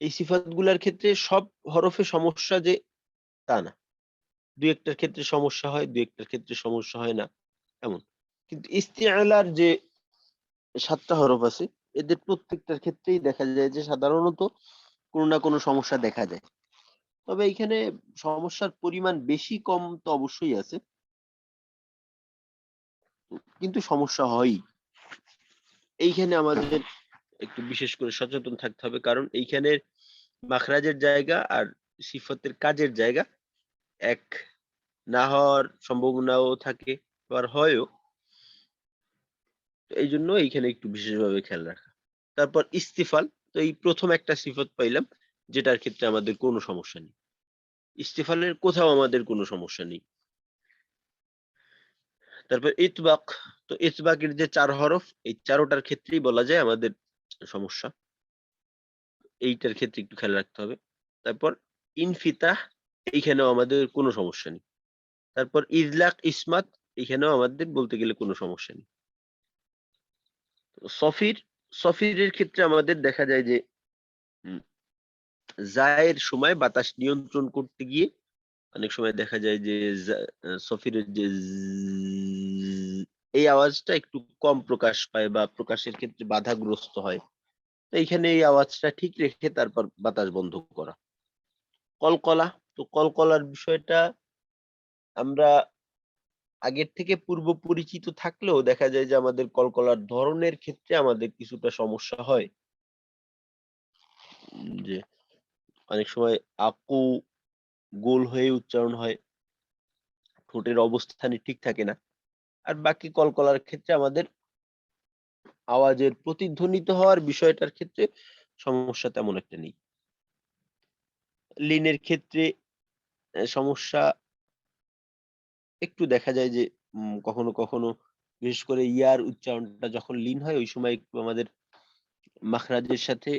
এই সিফাতগুলার ক্ষেত্রে সব হরফে সমস্যা যে তা না, দুই একটার ক্ষেত্রে সমস্যা হয়, দুই একটার ক্ষেত্রে সমস্যা হয় না এমন। কিন্তু ইস্তিআলার যে 7টা হরফ আছে এদের প্রত্যেকটার ক্ষেত্রেই দেখা যায় যে সাধারণত কোনো না কোনো সমস্যা দেখা যায়। তবে এইখানে সমস্যার পরিমাণ বেশি কম তো অবশ্যই আছে, কিন্তু সমস্যা হয়ই। এইখানে আমাদের একটু বিশেষ করে সচেতন থাকতে হবে, কারণ এইখানের মাখরাজের জায়গা আর সিফতের কাজের জায়গা এক না হওয়ার সম্ভাবনাও থাকে, আবার হয়ও। এই জন্য এইখানে একটু বিশেষভাবে খেয়াল রাখা। তারপর ইস্তিফাল। তো এই প্রথম একটা সিফত পাইলাম যেটার ক্ষেত্রে আমাদের কোনো সমস্যা নেই, ইস্তিফালের কোথাও আমাদের কোনো সমস্যা নেই। তারপর ইতবাক। তো ইতবাকের যে 4 হরফ এই 4টার ক্ষেত্রেই বলা যায় আমাদের সমস্যা, এইটার ক্ষেত্রে একটু খেয়াল রাখতে হবে। তারপর ইনফিতাহ, এইখানেও আমাদের কোনো সমস্যা নেই। তারপর ইজলাক ইসমাত, এখানেও আমাদের বলতে গেলে কোনো সমস্যা নেই। সফিরের ক্ষেত্রে আমাদের দেখা যায় যে জায়ের সময় বাতাস নিয়ন্ত্রণ করতে গিয়ে অনেক সময় দেখা যায় যে সফিরের যে এই আওয়াজটা একটু কম প্রকাশ পায় বা প্রকাশের ক্ষেত্রে বাধাগ্রস্ত হয়। তো এইখানে এই আওয়াজটা ঠিক রেখে তারপর বাতাস বন্ধ করা। কলকলা। তো কলকলার বিষয়টা আমরা আগের থেকে পূর্ব পরিচিত থাকলেও দেখা যায় যে আমাদের কলকলার ধরনের ক্ষেত্রে আমাদের কিছুটা সমস্যা হয়। যে অনেক সময় আকু গোল হয়ে উচ্চারণ হয়, ঠোঁটের অবস্থানই ঠিক থাকে না। আর বাকি কলকলার ক্ষেত্রে আমাদের আওয়াজের প্রতিধ্বনিত হওয়ার বিষয়টার ক্ষেত্রে সমস্যা তেমন একটা নেই। লিনের ক্ষেত্রে সমস্যা একটু দেখা যায় যে কখনো কখনো বিশেষ করে ইয়ার উচ্চারণটা যখন লিন হয় ওই সময় একটু আমাদের মাখরাজের সাথে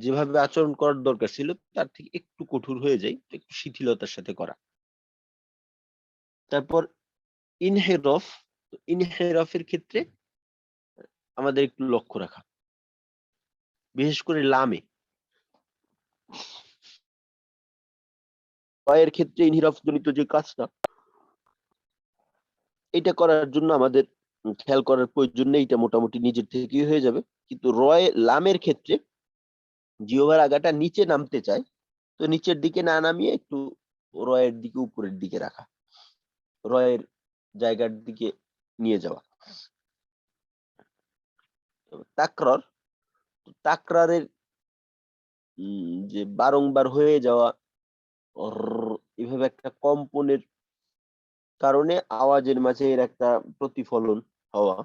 যেভাবে আচরণ করার দরকার ছিল তার থেকে একটু কঠোর হয়ে যায়, একটু শিথিলতার সাথে করা। তারপর ইনহেরফ। ইনহেরফের ক্ষেত্রে আমাদের একটু লক্ষ্য রাখা, বিশেষ করে লামে এর ক্ষেত্রে ইনহিরাফ জনিত যে কাজটা এটা করার জন্য আমাদের খেয়াল করার প্রয়োজন নেই, এটা মোটামুটি নিজের থেকেই হয়ে যাবে। কিন্তু লামের ক্ষেত্রে জিহ্বার আগাটা নিচে নামতে চায়, তো নিচের দিকে না নামিয়ে একটু রয়ের দিকে উপরের দিকে রাখা, রয়ের জায়গার দিকে নিয়ে যাওয়া। তাকরার। তাকরারের যে বারংবার হয়ে যাওয়া এভাবে একটা কম্পনের কারণে আওয়াজের মাঝে এর একটা প্রতিফলন হওয়া,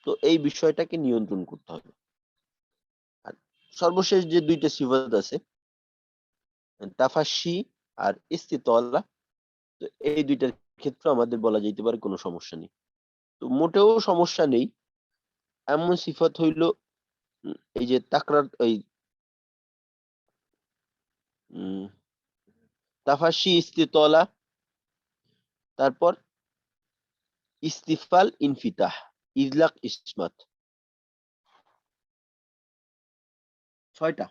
তো এই বিষয়টাকে নিয়ন্ত্রণ করতে হবে। আর সর্বশেষ যে দুইটা সিফাত আছে তাফাশি আর ইস্তিতলা, তো এই দুইটার ক্ষেত্রে আমাদের বলা যেতে পারে কোনো সমস্যা নেই। তো মোটেও সমস্যা নেই এমন সিফাত হইল এই যে তাকরার এই তাফাশি ইস্তিতলা, তারপর ইস্তিফাল ইনফিতাহ, ইজলাক ইসমাত, ছয়টা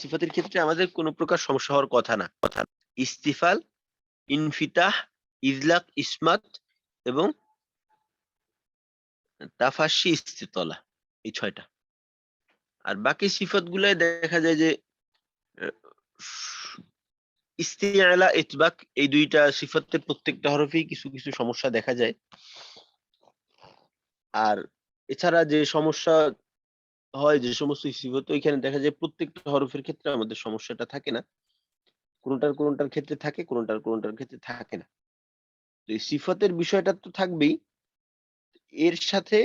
সিফাতের ক্ষেত্রে আমাদের কোনো প্রকার সমস্যা হওয়ার কথা না। ইস্তিফাল, ইনফিতাহ, ইজলাক ইসমাত এবং তাফাশি ইস্তিতলা, এই ছয়টা। আর বাকি সিফাত গুলায় দেখা যায় যে ইস্তিআলা, ইতবাক, এই দুইটা সিফাতের প্রত্যেকটা হরফেই কিছু কিছু সমস্যা দেখা যায়। আর এছাড়া যে সমস্যা হয় যে সমস্ত সিফাত, এখানে দেখা যায় প্রত্যেকটা হরফের ক্ষেত্রে আমাদের সমস্যাটা থাকে না, কোনটার ক্ষেত্রে থাকে, কোনটার ক্ষেত্রে থাকে না। তো এই সিফাতের বিষয়টা তো থাকবেই, এর সাথে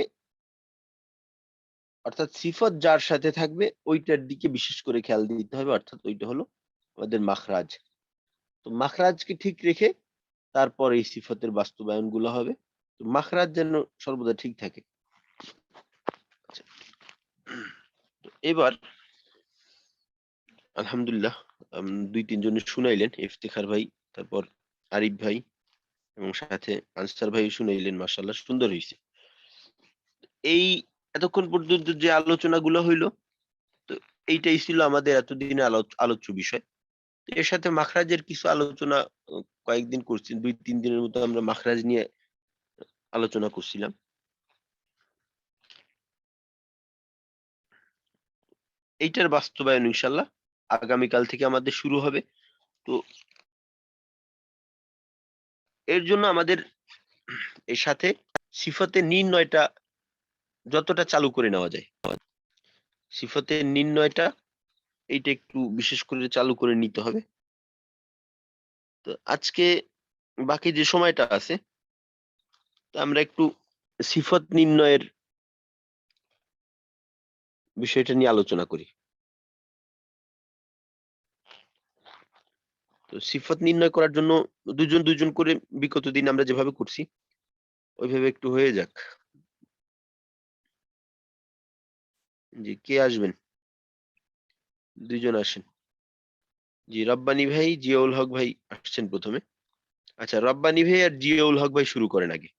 অর্থাৎ সিফাত যার সাথে থাকবে ওইটার দিকে বিশেষ করে খেয়াল দিতে হবে, অর্থাৎ ওইটা হলো আমাদের মাখরাজ। তো মাখরাজকে ঠিক রেখে তারপর এই সিফাতের বাস্তবায়ন গুলো হবে। তো মাখরাজ যেন সর্বদা ঠিক থাকে। আচ্ছা, তো এবার আলহামদুলিল্লাহ 2-3 জনে শুনাইলেন, ইফতিখার ভাই, তারপর আরিফ ভাই এবং সাথে আনসার ভাই শুনাইলেন, মাশাআল্লাহ সুন্দর হয়েছে। এই এতক্ষণ পর্যন্ত যে আলোচনাগুলো হইলো, তো এইটাই ছিল আমাদের এতদিনে আলোচ্য বিষয়। এর সাথে মাখরাজের কিছু আলোচনা কয়েকদিন করছি, 2-3 দিনের মতো আমরা মাখরাজ নিয়ে আলোচনা করছিলাম। এইটার বাস্তবায়ন ইনশাল্লাহ আগামীকাল থেকে আমাদের শুরু হবে। তো এর জন্য আমাদের এর সাথে সিফাতের নির্ণয়টা যতটা চালু করে নেওয়া যায়, সিফাতের নির্ণয়টা এইটা একটু বিশেষ করে চালু করে নিতে হবে। তো আজকে বাকি যে সময়টা আছে, তো আমরা একটু সিফাত নির্ণয়ের বিষয়টা নিয়ে আলোচনা করি। তো সিফাত নির্ণয় করার জন্য দুজন করে বিগত দিন আমরা যেভাবে করছি ওইভাবে একটু হয়ে যাক। জি, কে আসবেন? 2 জন আসেন। জি, রব্বানী ভাই, জিয়াউল হক ভাই আসছেন প্রথমে। আচ্ছা, রব্বানী ভাই আর জিয়াউল হক ভাই শুরু করেন আগে।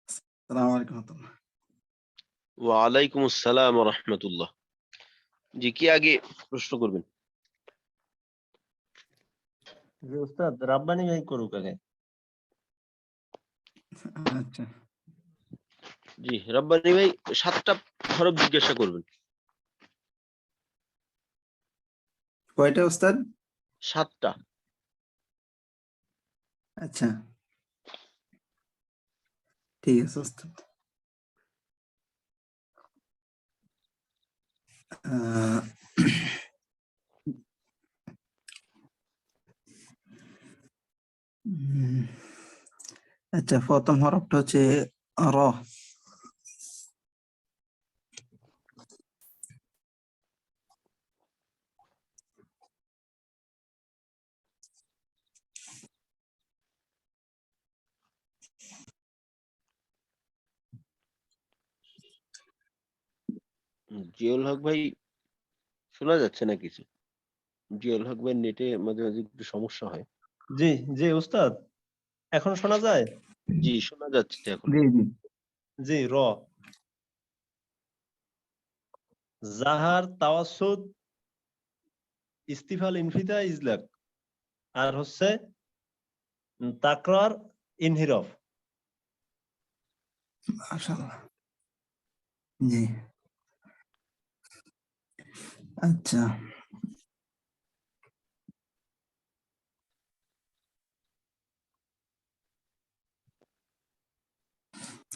আসসালামু আলাইকুম রাহমাতুল্লাহ। ওয়ালাইকুম আসসালাম ওয়া রাহমাতুল্লাহ। জি, কে আগে প্রশ্ন করবেন? জি উস্তাদ, রাব্বানি ভাই করুক আগে। আচ্ছা, জি, রব্বানী ভাই 7টা হরফ জিজ্ঞাসা করবেন। কয়টা ওস্তাদ? 7টা। আচ্ছা, ঠিক আছে ওস্তাদ। আহ, উম, আচ্ছা, প্রথম হরফটা হচ্ছে র। জিয়াউল হক ভাই শোনা যাচ্ছে না কিছু। জিয়াউল হক ভাই নেটে মাঝে মাঝে একটু সমস্যা হয়। জি জি উস্তাদ, এখন শোনা যায়? জি, শোনা যাচ্ছে এখন। জি জি, জি, র। জাহার, তাওয়াসসুত, ইস্তিফাল, ইনফিতা, ইজলাক, আর হচ্ছে তাকরার, ইনহিরাফ। মাশাআল্লাহ। জি, আচ্ছা,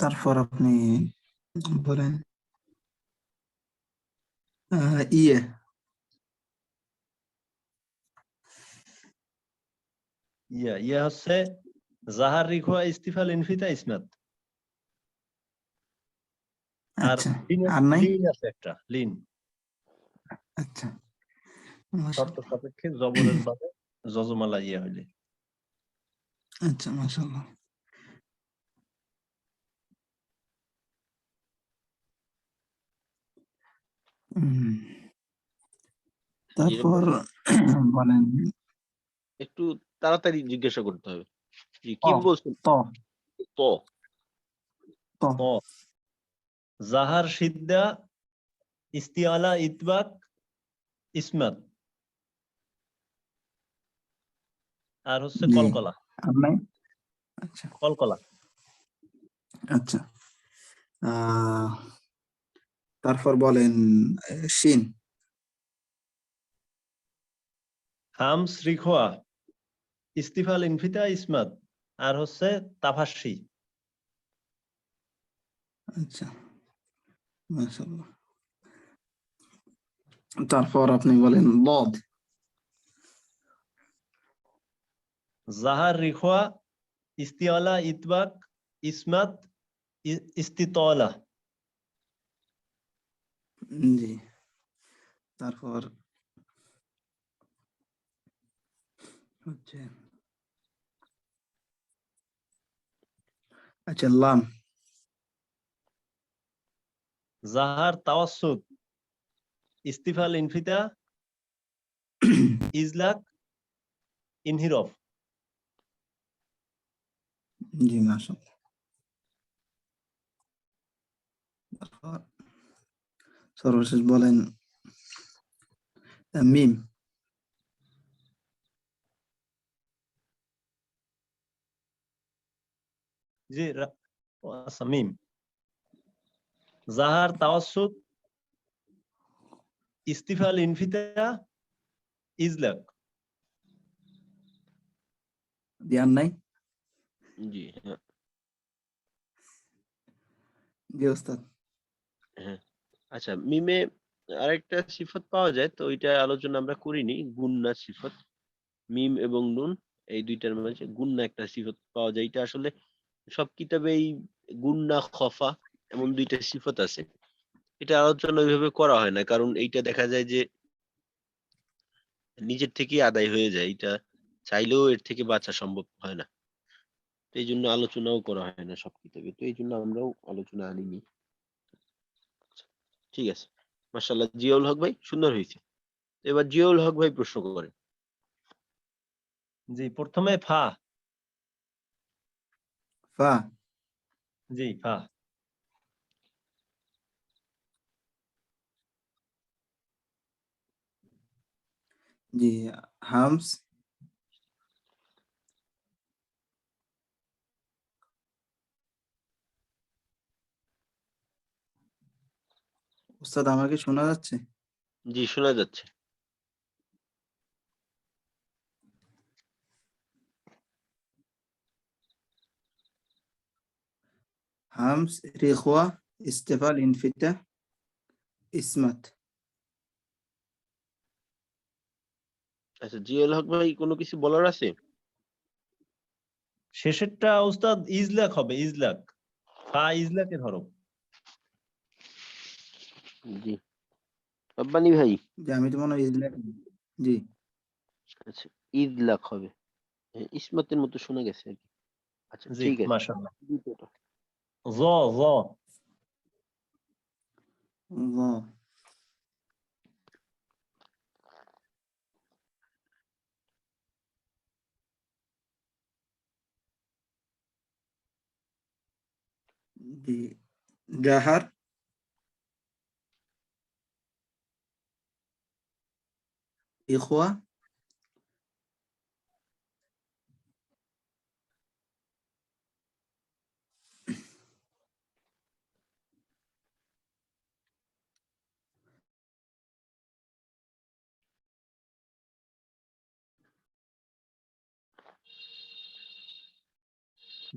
তারপর আপনি বলেন ইয়ে। ইয়া হচ্ছে জাহার, রিখোয়া, ইস্তিফাল, ইনফিতা, ইসমাত। আর আচ্ছা লিনের আর নাই লিন আছে একটা লিন, আচ্ছা শর্ত মাশাআল্লাহ সাপেক্ষে জবরের বাদে যজমালা ইয়া হইলে। আচ্ছা মাশাআল্লাহ উম, তারপর বলেন একটু তাড়াতাড়ি জিজ্ঞাসা করতে হবে। জি, ত কি বলছেন? ত ত ত ত জাহার সিদ্ধা ইস্তিয়ালা ইতবাক ইসমাত, আর হচ্ছে জি কলকলা। আর নাই আচ্ছা কলকলা আচ্ছা আহ তারপর বলেন শিন হামস রিখোয়া ইস্তিফাল ইনফিতা ইসমাত, আর হচ্ছে তাফাসি। আচ্ছা মাশাআল্লাহ তারপর আপনি বলেন বদ জাহার রিখোয়া ইস্তিয়ালা ইতবাক ইসমাত ইস্তিতলা। জি তারপর হচ্ছে আচ্ছা লাম জাহার তাওয়াসসুত ইস্তিফাল ইনফিতা ইজলাক ইনহিরফ। জি মাশাআল্লাহ তারপর সর্বশেষ বলেন মিম জি আচ্ছা মিম জাহার তাওয়াসসুত ইস্তিফাল ইনফিতা ইজলাক। ধ্যান নাই জি, হ্যাঁ, জি ওস্তাদ হ্যাঁ। আচ্ছা, মিমে আরেকটা সিফত পাওয়া যায়, তো ওইটা আলোচনা আমরা করিনি। গুন্না সিফত, মিম এবং নুন এই দুইটার মাঝে গুন্না একটা সিফত পাওয়া যায়। এটা আসলে সব কিতাবেই গুন্না খফা এমন দুইটা সিফত আছে। এটা আলোচনা ওইভাবে করা হয় না, কারণ এইটা দেখা যায় যে নিজের থেকেই আদায় হয়ে যায়। এটা চাইলেও এর থেকে বাঁচা সম্ভব হয় না। তো এই জন্য আলোচনাও করা হয় না সব কিতাবে। তো এই জন্য আমরাও আলোচনা আনিনি। ঠিক আছে, মাশাআল্লাহ। জিয়াউল হক ভাই সুন্দর হয়েছে। এবার জিয়াউল হক ভাই প্রশ্ন করেন। জি প্রথমে ফা। ফা জি ফা জি হামস ওস্তাদ আমাকে শোনা যাচ্ছে জি, শোনা যাচ্ছে। হামস রিখওয়া ইস্তেফাল ইনফিতা ইসমাত আচ্ছা, জিয়াউল হক ভাই কোনো কিছু বলার আছে? শেষেরটা উস্তাদ ইজলাক হবে, ইজলাক। ফা ইজলাকের হরফ। জি, রব্বানী ভাই। যে আমি তো মনে হয় জি আচ্ছা, ইদলাক হবে। হ্যাঁ, ইসমাতের মতো শোনা গেছে আর কি। আচ্ছা, জি ঠিক আছে। মাশাআল্লাহ। দ্বিতীয়টা। জ জ ল জি জাহার ইখওয়া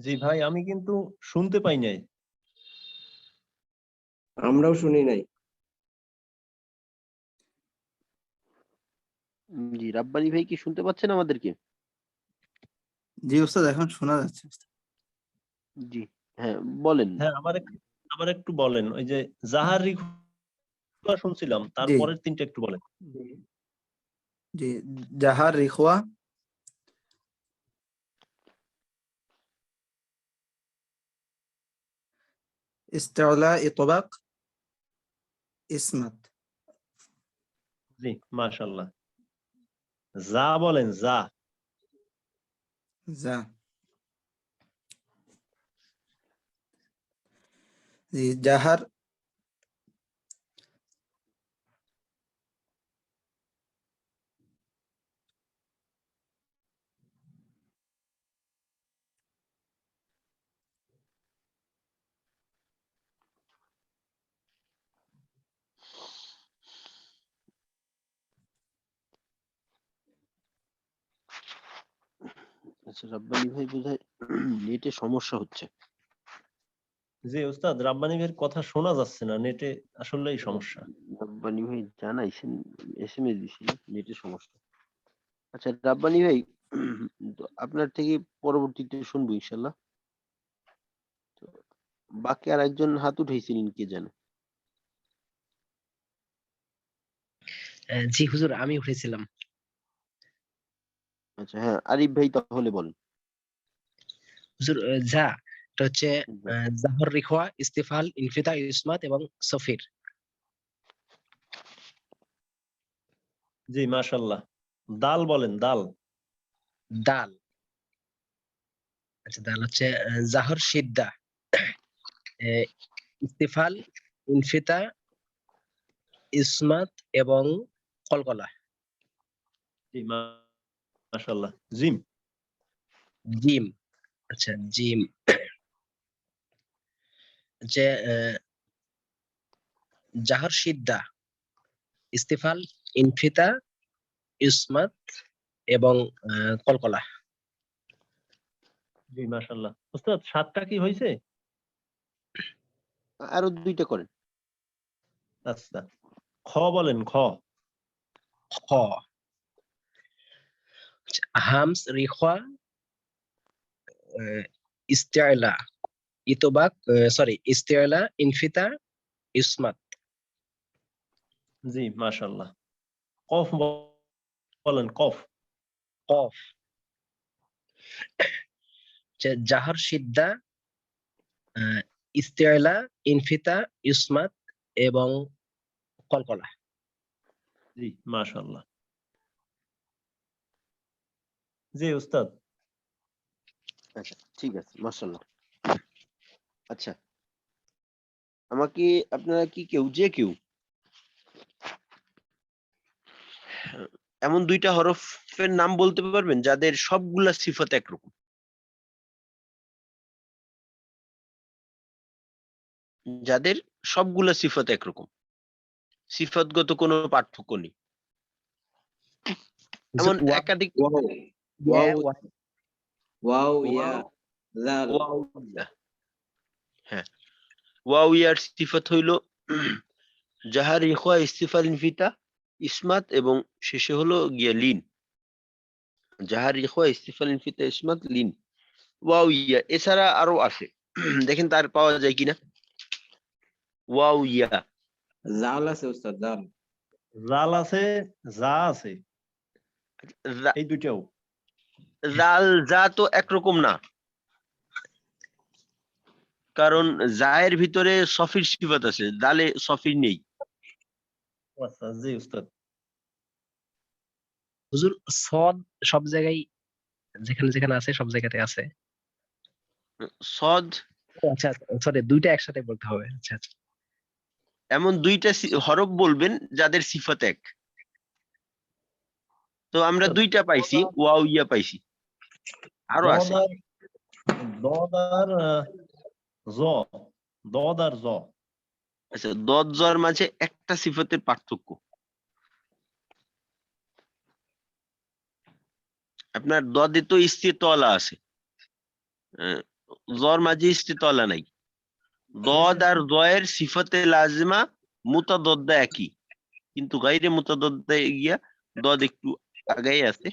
জি ভাই আমি কিন্তু শুনতে পাই নাই। আমরাও শুনি নাই। জি, রাব্বানী ভাই কি শুনতে পাচ্ছেন আমাদেরকে? জি ওস্তাদ এখন শোনা যাচ্ছে জি, হ্যাঁ, বলেন। হ্যাঁ আবার একটু বলেন, ওই যে জাহার রিখওয়া শুনছিলাম, জি তারপরের তিনটা একটু বলেন। জি জাহার রিখওয়া, ইস্তেলা ইতবাক, ইসমাত। জি মাশাআল্লাহ। যা বলেন, যা। যা। জি জাহার, আচ্ছা রাব্বানি ভাই বোধহয় নেটে সমস্যা হচ্ছে। জি ওস্তাদ, রাব্বানি ভাইয়ের কথা শোনা যাচ্ছে না, নেটে আসলেই সমস্যা। রাব্বানি ভাই জানাইছেন, এসএমএস দিছি, নেটে সমস্যা। আচ্ছা রাব্বানি ভাই, তো আপনার থেকে পরবর্তীতে শুনবো ইনশাল্লাহ। তো বাকি আর একজন হাত উঠাইছিলেন, কে জানে? জি হুজুর, আমি উঠেছিলাম। আচ্ছা হ্যাঁ, আরিফ ভাই তাহলে বলেন। হুজুর, যা এটা হচ্ছে জাহর রিখওয়া, ইস্তিফাল, ইনফিতা, ইসমাত এবং সফির। জি মাশাআল্লাহ। দাল বলেন, দাল। দাল। আচ্ছা, দাল হচ্ছে জাহর সিদ্দা, ইস্তিফাল, ইনফিতা, ইসমাত এবং কলকলা। জি মাশাআল্লাহ। জিম। জিম। আচ্ছা, জিম হচ্ছে জাহর সিদ্দা, ইস্তিফাল, ইনফিতা, ইসমাত এবং কলকলা। জি মাশাআল্লাহ। ওস্তাদ, 7টা কি হয়েছে? আরো দুইটা করেন। আচ্ছা, খ বলেন, খ। খ। হামস রিখওয়া, ইস্তেলা ইতবাক, সরি, ইস্তেলা, ইনফিতা, ইসমাত। জি মাশাআল্লাহ। কফ বলেন, কফ। কফ। জাহর সিদ্দা, ইস্তেলা, ইনফিতা, ইসমাত এবং কলকলা। জি মাশাআল্লাহ। জি উস্তাদ। আচ্ছা ঠিক আছে, মাশাআল্লাহ। আচ্ছা, আমাকে আপনারা কি কেউ এমন দুইটা হরফের নাম বলতে পারবেন যাদের সবগুলা সিফাত একরকম? যাদের সবগুলা সিফাত একরকম, সিফাতগত কোনো পার্থক্য নেই, এমন একাধিক। ওয়াও ইয়া, ওয়াও ওয়াও ইয়া জাল। ওয়াও ইয়া। হ্যাঁ, ওয়াও ইয়ার সিফাত হইল জাহার, ইখওয়া, ইস্তিফাল, ইনফিতা, ইসমাত এবং শেষে হলো গিয়া লিন। জাহার, ইখওয়া, ইস্তিফাল, ইনফিতা, ইসমাত, লিন, ওয়াও ইয়া। এছাড়া আরো আছে, দেখেন তার পাওয়া যায় কিনা। ওয়াও ইয়া, জাল আছে উস্তাদ, জাল। জাল আছে, যা আছে, রা- এই দুইটাও। জাল যা তো একরকম না, কারণ জায়ের ভিতরে সফির সিফাত আছে, দালে সফির নেই। আচ্ছা জি উস্তাদ। হুজুর, সদ সব জায়গায়, যেখানে যেখানে আছে সব জায়গাতে আছে। সদ, ও আচ্ছা, সরি, দুইটা একসাথে বলতে হবে। আচ্ছা আচ্ছা। এমন দুইটা হরফ বলবেন যাদের সিফাত এক। তো আমরা দুইটা পাইছি, ওয়াও ইয়া পাইছি, আরো দদ আছে। আর দদ আর জ, দদ আর জ। আচ্ছা, দদ জর মাঝে একটা সিফাতের পার্থক্য। আপনার দদে তো ইস্তিতলা আছে, জর মাঝে ইস্তিতলা নাই। দদ আর জয়ের সিফাতে লাজিমা মুতাদদ্দা একই, কিন্তু গাইরে মুতাদদ্দা গিয়া দদ একটু আগাই আছে,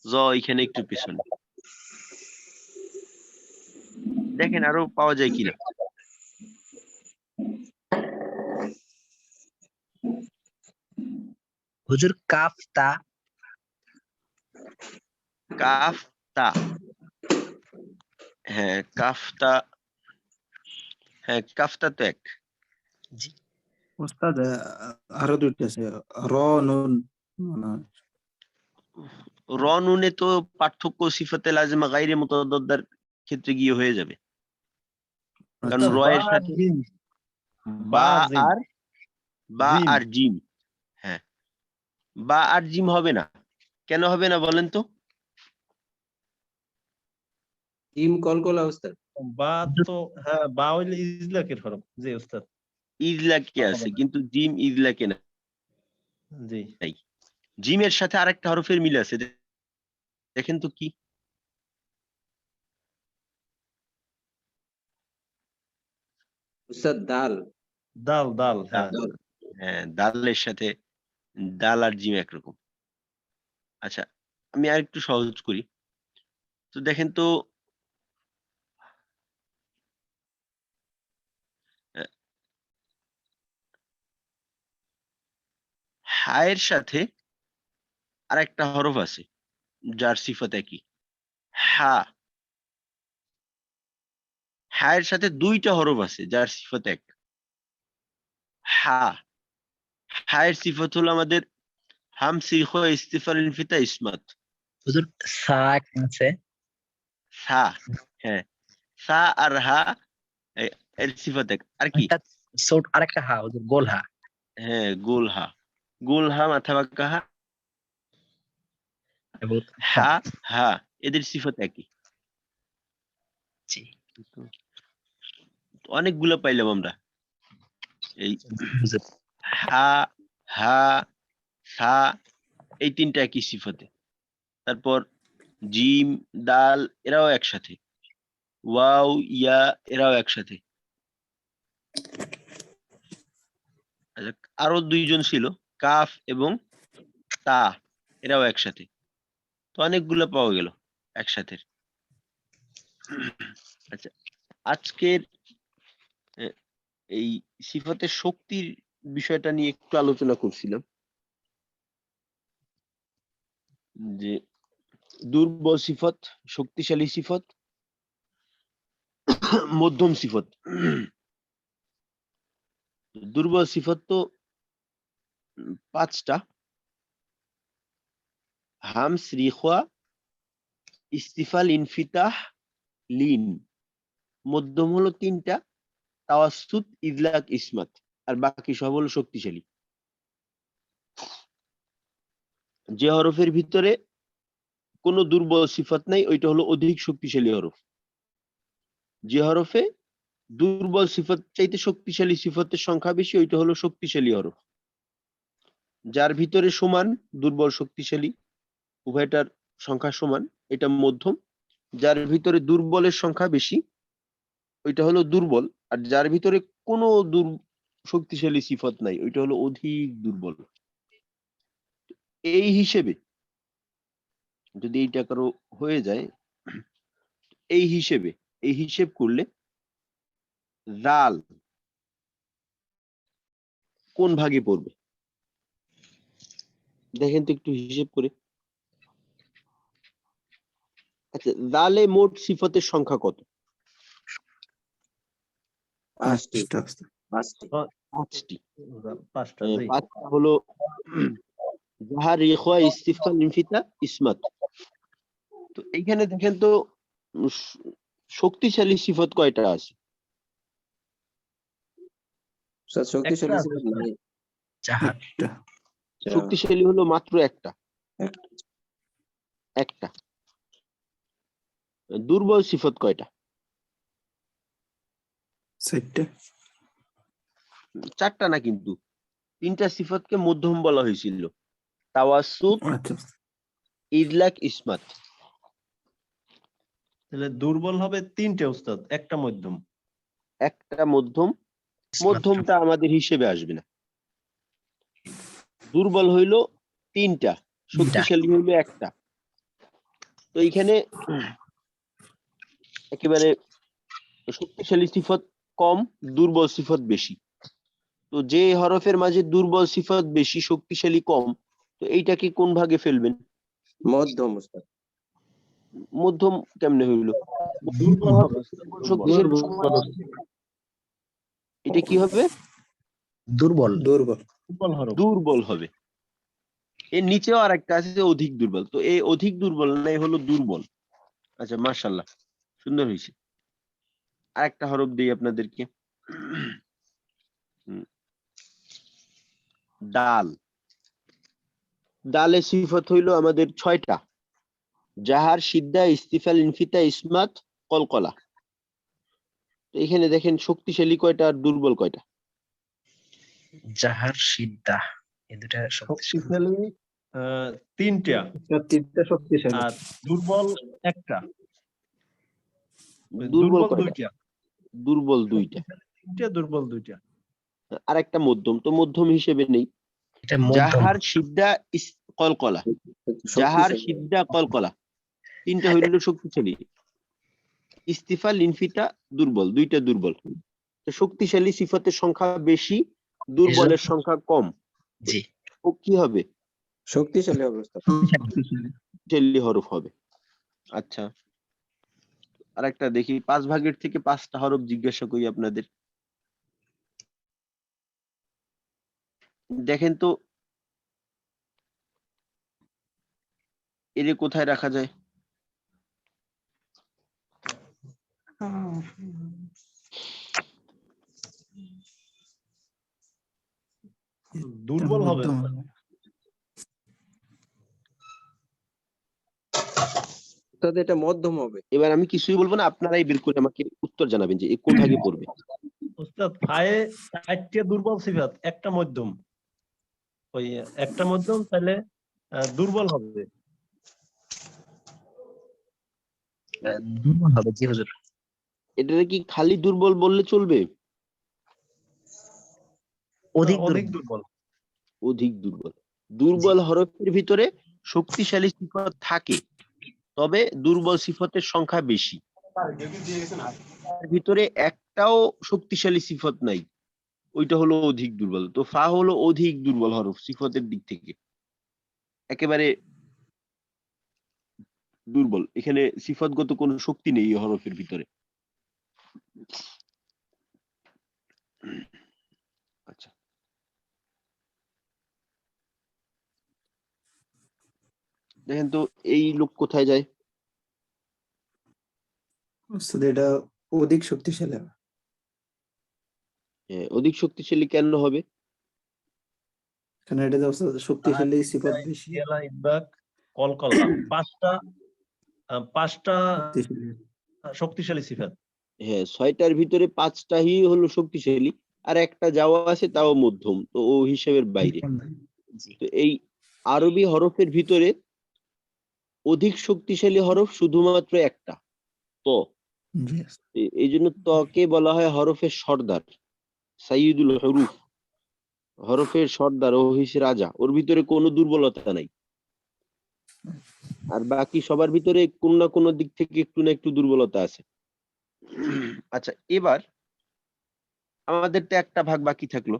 জ এখানে একটু পিছনে। দেখেন আরো পাওয়া যায় কিনা। হুজুর কাফ তা কাফ তা, হ্যাঁ কাফতা, হ্যাঁ কাফতা তো এক। জি ওস্তাদ আরো দুইটা আছে, র নুন মনে হয়। র নুনে তো পার্থক্য সিফাতে লাজিমা গাইরে মুতাদাদ্দার ক্ষেত্রে গিয়ে হয়ে যাবে, কারণ আচ্ছা র বা এর সাথে জিম, বা বা জিম, আর বা জিম। আর জিম, হ্যাঁ বা আর জিম হবে না, কেন হবে না বলেন তো? জিম কলকলা উস্তাদ। বা তো হ্যাঁ, বা হইলে ইজলাকের হরফ। জি উস্তাদ, ইজলাকে আছে, কিন্তু জিম ইজলাকে না। জি। জিমের সাথে আরেকটা হরফের মিল আছে, দেখেন তো কি? উস্তাদ দাল। দাল, দাল, হ্যাঁ। দাল। হ্যাঁ দালের সাথে দাল আর জিম একরকম। আচ্ছা আমি আর একটু সহজ করি, তো দেখেন তো আহ, হায়ের সাথে আরেকটা হরফ আছে যার সিফাত একই, হা। হায়ের সাথে দুইটা হরফ আছে যার সিফাত এক, হা। হায়ের সিফাত হলো আমাদের হাম সিখ ইস্তিফাল ইনফিতা ইসমাত, হুজুর সা একটা আছে, সা, হ্যাঁ সা আর হা এর সিফাত এক। আর কি? একটা ছোট আরেকটা হা হুজুর, গোল হা। হ্যাঁ গোল হা, গোল হা, মাথা বাঁকা হা, এবং সা। হা, হা, এদের সিফাত একই। জি অনেকগুলো পাইলাম আমরা, এই হুজুর। হা, হা, সা, এই তিনটা একই সিফাতে। তারপর জিম, দাল এরাও একসাথে, ওয়াও, ইয়া এরাও একসাথে। আচ্ছা, আরো দুইজন ছিল, কাফ এবং তা, এরাও একসাথে। তো অনেকগুলো পাওয়া গেল একসাথে। আচ্ছা আজকের এই সিফাতের শক্তির বিষয়টা নিয়ে একটু আলোচনা করছিলাম, যে দুর্বল সিফত, শক্তিশালী সিফত, মধ্যম সিফত। দুর্বল সিফত তো পাঁচটা, হামস, রিখওয়া, ইস্তিফাল, ইনফিতাহ, লিন। মধ্যম হলো তিনটা, তাওয়াসসুত, ইদলাক, ইসমাত, আর বাকি সব হলো শক্তিশালী। যে হরফের ভিতরে কোনো দুর্বল সিফত নাই ওইটা হলো অধিক শক্তিশালী হরফ। যে হরফে দুর্বল সিফত চাইতে শক্তিশালী সিফতের সংখ্যা বেশি ওইটা হলো শক্তিশালী হরফ। যার ভিতরে সমান দুর্বল শক্তিশালী উভয়টার সংখ্যা সমান, এটা মধ্যম। যার ভিতরে দুর্বলের সংখ্যা বেশি ওইটা হলো দুর্বল, আর যার ভিতরে কোনো শক্তিশালী সিফত নাই ওইটা হলো অধিক দুর্বল। এই হিসেবে যদি এইটা কারো হয়ে যায়, এই হিসেব করলে জাল কোন ভাগে পড়বে দেখেন তো একটু হিসেব করে। আচ্ছা জালে মোট সিফতের সংখ্যা কত? পাঁচটি। পাঁচটা আছে। পাঁচটি। পাঁচটি। পাঁচটা, জি। পাঁচটা হলো জাহার, ইখওয়া, ইস্তিফাল, ইনফিতা, ইসমাত। তো এইখানে দেখেন তো শক্তিশালী সিফত কয়টা আছে? উস্তাদ শক্তিশালী একটা আছে সিফত উস্তাদ। নাই। জাহার। একটা। শক্তিশালী হলো মাত্র একটা। একটা। দুর্বল সিফত কয়টা? চারটা। চারটা না, কিন্তু তিনটা সিফতকে মধ্যম বলা হয়েছিল, তাওয়াসসুত, আচ্ছা ইদলাক, ইসমাত। তাহলে দুর্বল হবে তিনটে উস্তাদ, একটা মধ্যম। একটা মধ্যম, মধ্যমটা আমাদের হিসেবে আসবে না। দুর্বল হইল তিনটা, শক্তিশালী হইল একটা। তো এইখানে একেবারে শক্তিশালী সিফত কম, দুর্বল সিফত বেশি। তো যে হরফের মাঝে দুর্বল সিফত বেশি, শক্তিশালী কম, তো এইটাকে কোন ভাগে ফেলবেন? মধ্যম উস্তাদ। মধ্যম কেমনে হইল? দুর্বল হবে শক্তিশালী দুর্বল এটা কি হবে? দুর্বল। দুর্বল। দুর্বল হরফ। দুর্বল হবে। এর নিচেও আর একটা আছে যে অধিক দুর্বল। তো এই অধিক দুর্বল না, এই হলো দুর্বল। আচ্ছা, মাশাআল্লাহ, সুন্দর হয়েছে। আর একটা হরফ দিই আপনাদেরকে। ডাল। ডালের সিফত হইল আমাদের 6টা: জাহার, সিদ্ধা, ইস্তিফাল, ইনফিতা, ইসমাত, কলকলা। তো এখানে দেখেন শক্তিশালী কয়টা আর দুর্বল কয়টা? জাহার, সিদ্ধা, এই দুটা শক্তিশালী। শক্তিশালী 3টা তিনটা শক্তিশালী। আর দুর্বল 1টা। দুর্বল দুর্বল কয়টা? 2টা। দুর্বল 2টা। শক্তিশালী 3টা, দুর্বল 2টা। আর একটা মধ্যম। তো মধ্যম হিসেবে নেই এটা মধ্যম। জাহার, সিদ্ধা, কলকলা। জাহার, শক্তিশালী। সিদ্ধা, কলকলা, 3টা হইল শক্তিশালী। ইস্তিফাল, ইনফিতা দুর্বল, 2টা দুর্বল। তো শক্তিশালী সিফতের সংখ্যা বেশি, দুর্বলের সংখ্যা কম। জি, ও কি হবে? শক্তিশালী হবে উস্তাদ। শক্তিশালী হরফ হবে। আচ্ছা, আর একটা দেখি, 5 ভাগের থেকে 5টা হরফ জিজ্ঞাসা করি আপনাদের। দেখেন তো এর কোথায় রাখা যায়? দুর্বল হবে। মধ্যম। উস্তাদ এটা মধ্যম হবে। এবার আমি কিছুই বলবো না, আপনারাই বের করে আমাকে উত্তর জানাবেন যে এ কোন ভাগে পড়বে। উস্তাদ ফায়ে 4টা দুর্বল সিফাত, একটা মধ্যম। ওই একটা মধ্যম, তাহলে দুর্বল হবে। দুর্বল হবে। জি হুজুর। এটা কি খালি দুর্বল বললে চলবে? অধিক অধিক দুর্বল। দুর্বল। অধিক দুর্বল। দুর্বল হরফের ভিতরে শক্তিশালী সিফত থাকে, তবে দুর্বল সিফতের সংখ্যা বেশি। তার ভিতরে একটাও শক্তিশালী সিফত নাই, ওইটা হলো অধিক দুর্বল। তো ফা হলো অধিক দুর্বল হরফ সিফতের দিক থেকে, একেবারে দুর্বল। এখানে সিফতগত কোনো শক্তি নেই এই হরফের ভিতরে। আচ্ছা, দেখেন তো এই লোক কোথায় যায়? উস্তাদ এটা অধিক শক্তিশালী হবে। অধিক শক্তিশালী কেন হবে? কারণ এটা যে উস্তাদ শক্তিশালী সিফত বেশি। ইয়ালা, ইদবাক, কলকলা, 5টা শক্তিশালী। শক্তিশালী সিফাত। হ্যাঁ, 6টার ভিতরে 5টাই হলো শক্তিশালী, আর একটা যাওয়া আছে তাও মধ্যম, তো ও হিসেবের বাইরে। তো এই আরবি হরফের ভিতরে অধিক শক্তিশালী হরফ শুধুমাত্র একটা, ত। জি। এই জন্য তকে বলা হয় হরফের সর্দার, সাইয়্যিদুল হুরুফ, হরফের সর্দার, ও হিসেবে রাজা। ওর ভিতরে কোনো দুর্বলতা নাই। আর বাকি সবার ভিতরে কোন না কোনো দিক থেকে একটু না একটু দুর্বলতা আছে। আচ্ছা, এবার আমাদের তো একটা ভাগ বাকি থাকলো।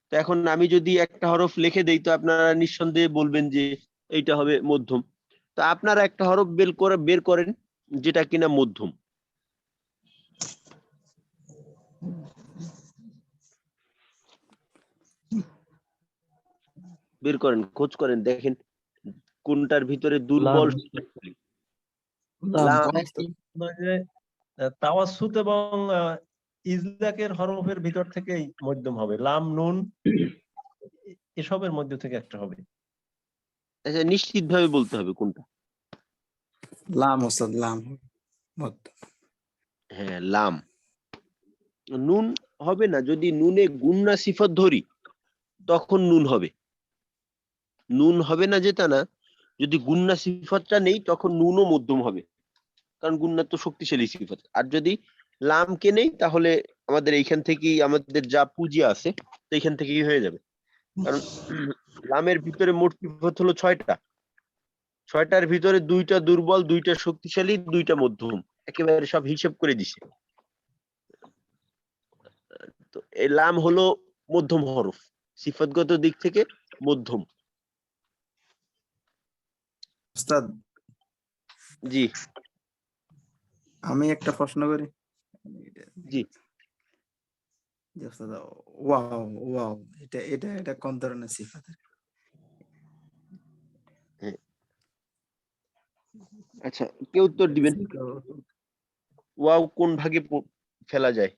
তো এখন আমি যদি একটা হরফ লিখে দেই, তো আপনারা নিঃসন্দেহে বলবেন যে এইটা হবে মধ্যম। তো আপনারা একটা হরফ বের করেন যেটা কিনা মধ্যম। বের করেন, খোঁজ করেন, দেখেন কোনটার ভিতরে দুর্বল শক্তিশালী। লাম। তাওয়াসসুত এবং ইজলাকের হরফের ভিতর থেকেই মধ্যম হবে। লাম, নুন, এসবের মধ্যে থেকে একটা হবে। আচ্ছা, নিশ্চিত ভাবে বলতে হবে কোনটা। লাম উস্তাদ, লাম। মধ্যম। হ্যাঁ, লাম। নুন হবে না, যদি নুনে গুন্না সিফত ধরি তখন নুন হবে। নুন হবে না যেটা না, যদি গুন্না সিফতটা নেই তখন নুনও মধ্যম হবে, কারণ গুন্না তো শক্তিশালী সিফত। আর যদি লামকে নেই তাহলে আমাদের এইখান থেকেই আমাদের যা পুঁজি আছে সেইখান থেকেই হয়ে যাবে। কারণ লামের ভিতরে মোট সিফত হলো 6টা, 6টার ভিতরে 2টা দুর্বল, 2টা শক্তিশালী, 2টা মধ্যম, একেবারে সব হিসেব করে দিছে। তো এই লাম হলো মধ্যম হরফ, সিফাতগত দিক থেকে মধ্যম। উস্তাদ জি আমি একটা প্রশ্ন করি। জি। জি উস্তাদ, ওয়াও ওয়াও এটা এটা এটা কোন ধরনের সিফাত? আচ্ছা, কে উত্তর দিবেন? ওয়াও কোন ভাগে ফেলা যায়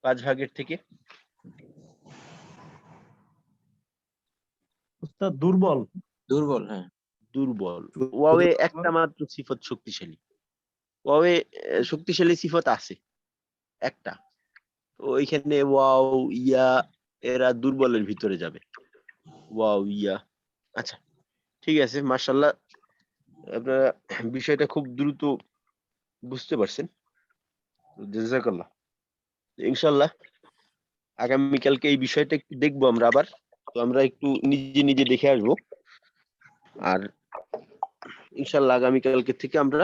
5 ভাগের থেকে? উস্তাদ দুর্বল। দুর্বল, হ্যাঁ। দুর্বল। ওয়াওয়ে একটা মাত্র সিফাত শক্তিশালী। ওয়াওয়ে শক্তিশালী সিফাত আছে একটা, তো ওইখানে ওয়াও ইয়া এরা দুর্বলের ভিতরে যাবে। ওয়াও ইয়া। আচ্ছা ঠিক আছে, মাশাআল্লাহ আপনারা বিষয়টা খুব দ্রুত বুঝতে পারছেন, জাযাকাল্লাহ। ইনশাআল্লাহ আগামীকালকে এই বিষয়টা একটু দেখবো আমরা আবার, তো আমরা একটু নিজে নিজে দেখে আসবো। আর ইনশাআল্লাহ আগামীকালকে থেকে আমরা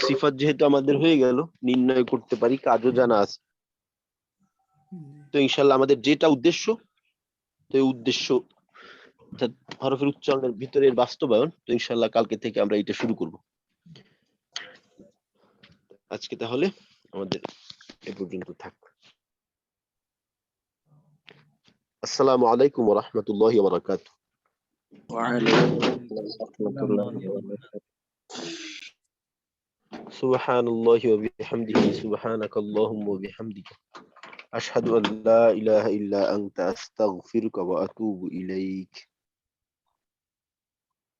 সিফাত যেহেতু আমাদের হয়ে গেল, নির্ণয় করতে পারি, কাজও জানা আছে, তো ইনশাআল্লাহ আমাদের যেটা উদ্দেশ্য, তো এই উদ্দেশ্য অর্থাৎ হরফের উচ্চারণের ভিতরের বাস্তবায়ন, তো ইনশাআল্লাহ কালকে থেকে আমরা এটা শুরু করব। আজকে তাহলে আমাদের এ পর্যন্ত থাক। আসসালামু আলাইকুম ওয়া রাহমাতুল্লাহি ওয়া বারাকাতুহু। সুবহানাল্লাহি ওয়া বিহামদিহি সুবহানাকাল্লাহুম্মা ওয়া বিহামদিকা আশহাদু আন লা ইলাহা ইল্লা আনতা আস্তাগফিরুকা ওয়া আতুবু ইলাইক।